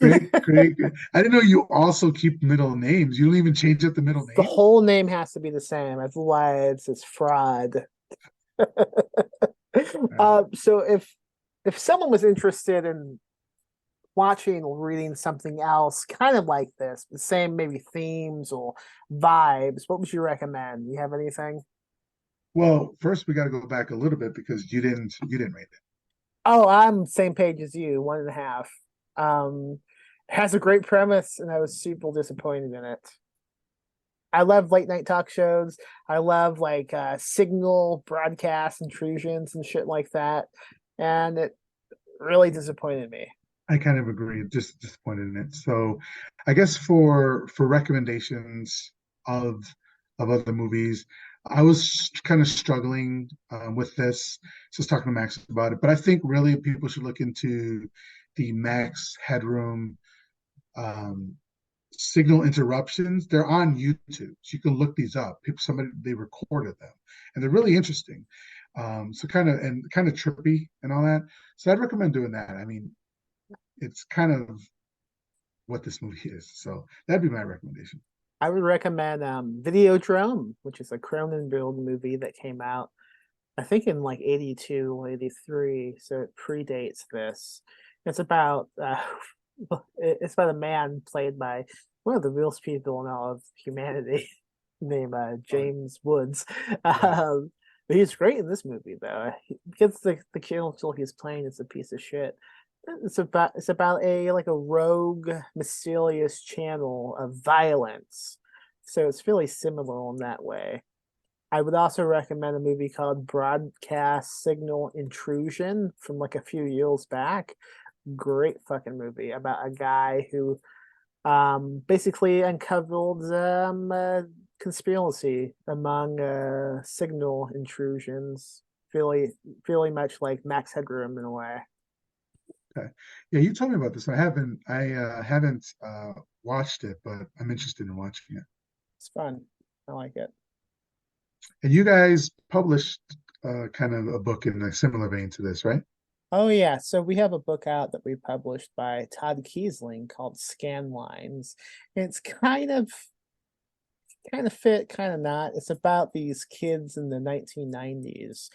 Great. I didn't know you also keep middle names. You don't even change up the middle name. The whole name has to be the same. Otherwise, it's fraud. So if someone was interested in watching or reading something else kind of like this, the same maybe themes or vibes, what would you recommend? You have anything? Well, first we got to go back a little bit because you didn't rate it. Oh, I'm same page as you, 1.5. Has a great premise, and I was super disappointed in it. I love late night talk shows. I love like signal broadcast intrusions and shit like that, and it really disappointed me. I kind of agree. Just disappointed in it. So, I guess for recommendations of other movies, I was kind of struggling with this. Just talking to Max about it, but I think really people should look into the Max Headroom signal interruptions. They're on YouTube, so you can look these up. They recorded them, and they're really interesting. So kind of trippy and all that. So I'd recommend doing that. I mean, it's kind of what this movie is. So that'd be my recommendation. I would recommend Videodrome, which is a Cronenberg movie that came out, I think, in like 82 or 83. So it predates this. It's about a man played by one of the realest people in all of humanity, named James Woods. But he's great in this movie, though. Because the character he's playing is a piece of shit. It's about a rogue, mysterious channel of violence. So it's really similar in that way. I would also recommend a movie called Broadcast Signal Intrusion from like a few years back. Great fucking movie about a guy who basically uncovered a conspiracy among signal intrusions. Really much like Max Headroom in a way. Okay. Yeah, you told me about this. I haven't watched it, but I'm interested in watching it. It's fun. I like it. And you guys published kind of a book in a similar vein to this, right? Oh yeah, so we have a book out that we published by Todd Kiesling called Scanlines. It's kind of fit, kind of not. It's about these kids in the 1990s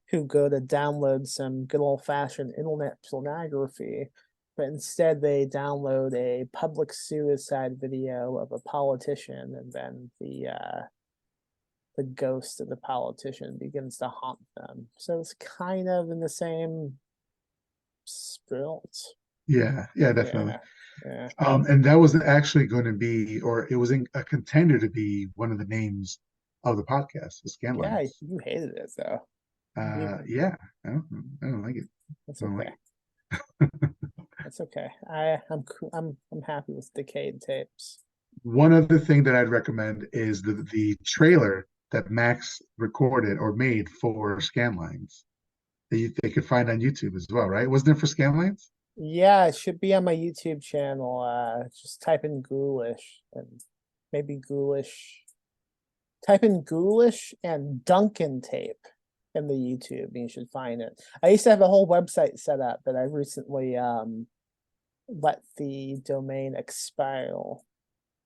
who go to download some good old-fashioned internet pornography, but instead they download a public suicide video of a politician, and then the ghost of the politician begins to haunt them. So it's kind of in the same spirit. Yeah, definitely. Yeah. And that was actually going to be, or it was a contender to be one of the names of the podcast, the Scanlines. Yeah, you hated it though. Yeah, I don't like it. That's I don't okay. like That's okay. I'm happy with Decayed Tapes. One other thing that I'd recommend is the trailer that Max recorded or made for Scanlines that they could find on YouTube as well, right? Wasn't it for Scanlines? Yeah, it should be on my YouTube channel. Just type in ghoulish and maybe ghoulish. Type in ghoulish and Duncan tape in the YouTube, and you should find it. I used to have a whole website set up, but I recently let the domain expire,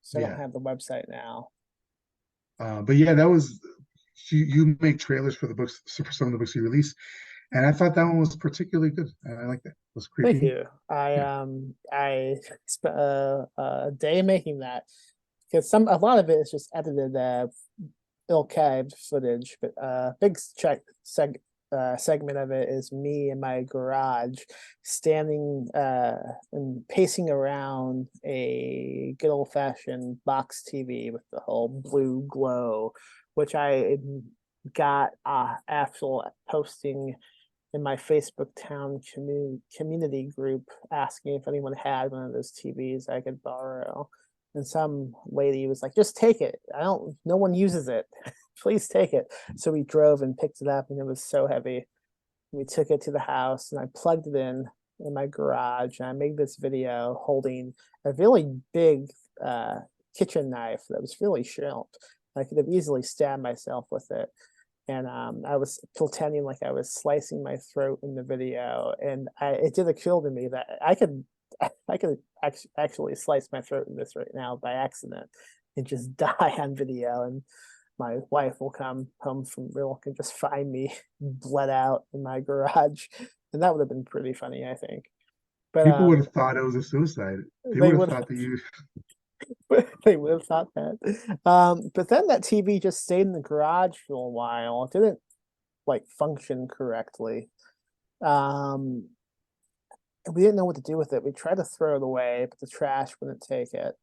so I don't Yeah. have the website now. But yeah, that was you make trailers for the books for some of the books you release, and I thought that one was particularly good. I like that. It was Thank creepy. you. I spent a day making that because a lot of it is just edited ill-archived footage, but big segment of it is me in my garage standing and pacing around a good old-fashioned box TV with the whole blue glow, which I got after posting in my Facebook town community group asking if anyone had one of those TVs I could borrow. And some lady was like, just take it. No one uses it. Please take it. So we drove and picked it up, and it was so heavy. We took it to the house and I plugged it in my garage, and I made this video holding a really big kitchen knife that was really sharp. I could have easily stabbed myself with it. And I was pretending like I was slicing my throat in the video, and it did occur to me that I could actually slice my throat in this right now by accident and just die on video, and my wife will come home from work and just find me bled out in my garage, and that would have been pretty funny, I think. But People would have thought it was a suicide. They they would would have thought that you. they would have thought that. But then that TV just stayed in the garage for a while. It didn't like function correctly. We didn't know what to do with it. We tried to throw it away, but the trash wouldn't take it.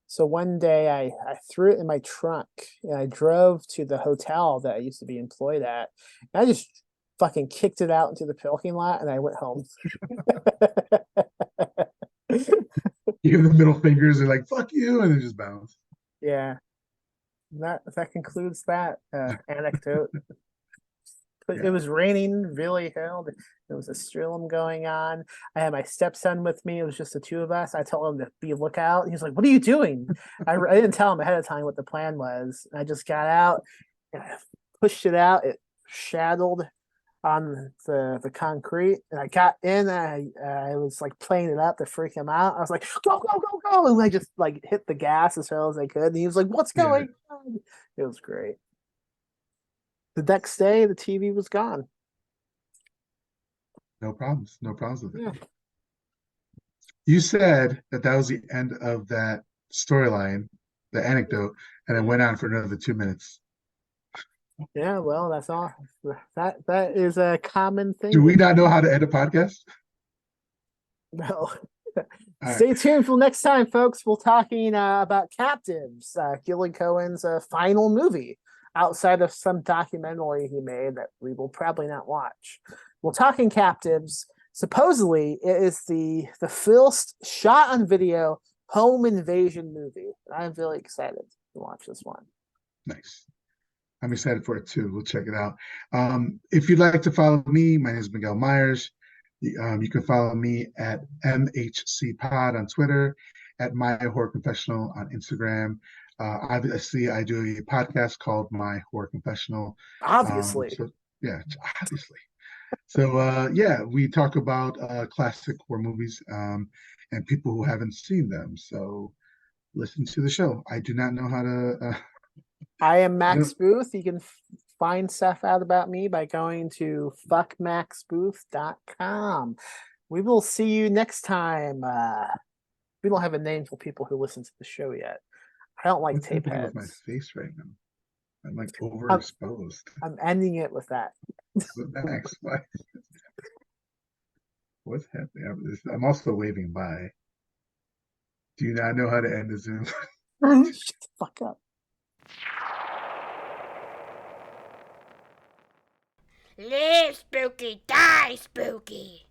So one day I threw it in my trunk, and I drove to the hotel that I used to be employed at. And I just fucking kicked it out into the parking lot, and I went home. You give them middle fingers, they're like, fuck you, and then just bounce. Yeah. That concludes that anecdote. But Yeah. it was raining really hard. There was a storm going on. I had my stepson with me. It was just the two of us. I told him to be lookout. He was like, "What are you doing?" I didn't tell him ahead of time what the plan was. I just got out and I pushed it out. It shadowed on the concrete, and I got in. And I was like playing it up to freak him out. I was like, "Go, go, go, go!" And I just like hit the gas as well as I could. And he was like, "What's going on?" It was great. The next day, the TV was gone. No problems. No problems with it. Yeah. You said that was the end of that storyline, the anecdote, and it went on for another 2 minutes. Yeah, well, that's all. That is a common thing. Do we not know how to end a podcast? No. All Stay right. tuned for next time, folks. We're talking about Captives, Gilly Cohen's final movie, outside of some documentary he made that we will probably not watch. We're talking Captives. Supposedly, it is the first shot on video home invasion movie. I'm really excited to watch this one. Nice. I'm excited for it too. We'll check it out. If you'd like to follow me, my name is Miguel Myers. You can follow me at MHC Pod on Twitter, at My Horror Confessional on Instagram. Obviously, I do a podcast called My Horror Confessional. Obviously. Yeah, obviously. So yeah, we talk about classic horror movies and people who haven't seen them. So listen to the show. I do not know how to. I am Max Booth. You can find stuff out about me by going to fuckmaxbooth.com. We will see you next time. We don't have a name for people who listen to the show yet. I don't like tape heads. With my face right now. I'm like overexposed. I'm ending it with that. Max, what's happening? I'm also waving by. Do you not know how to end the Zoom? Shut the fuck up. Live spooky, die spooky.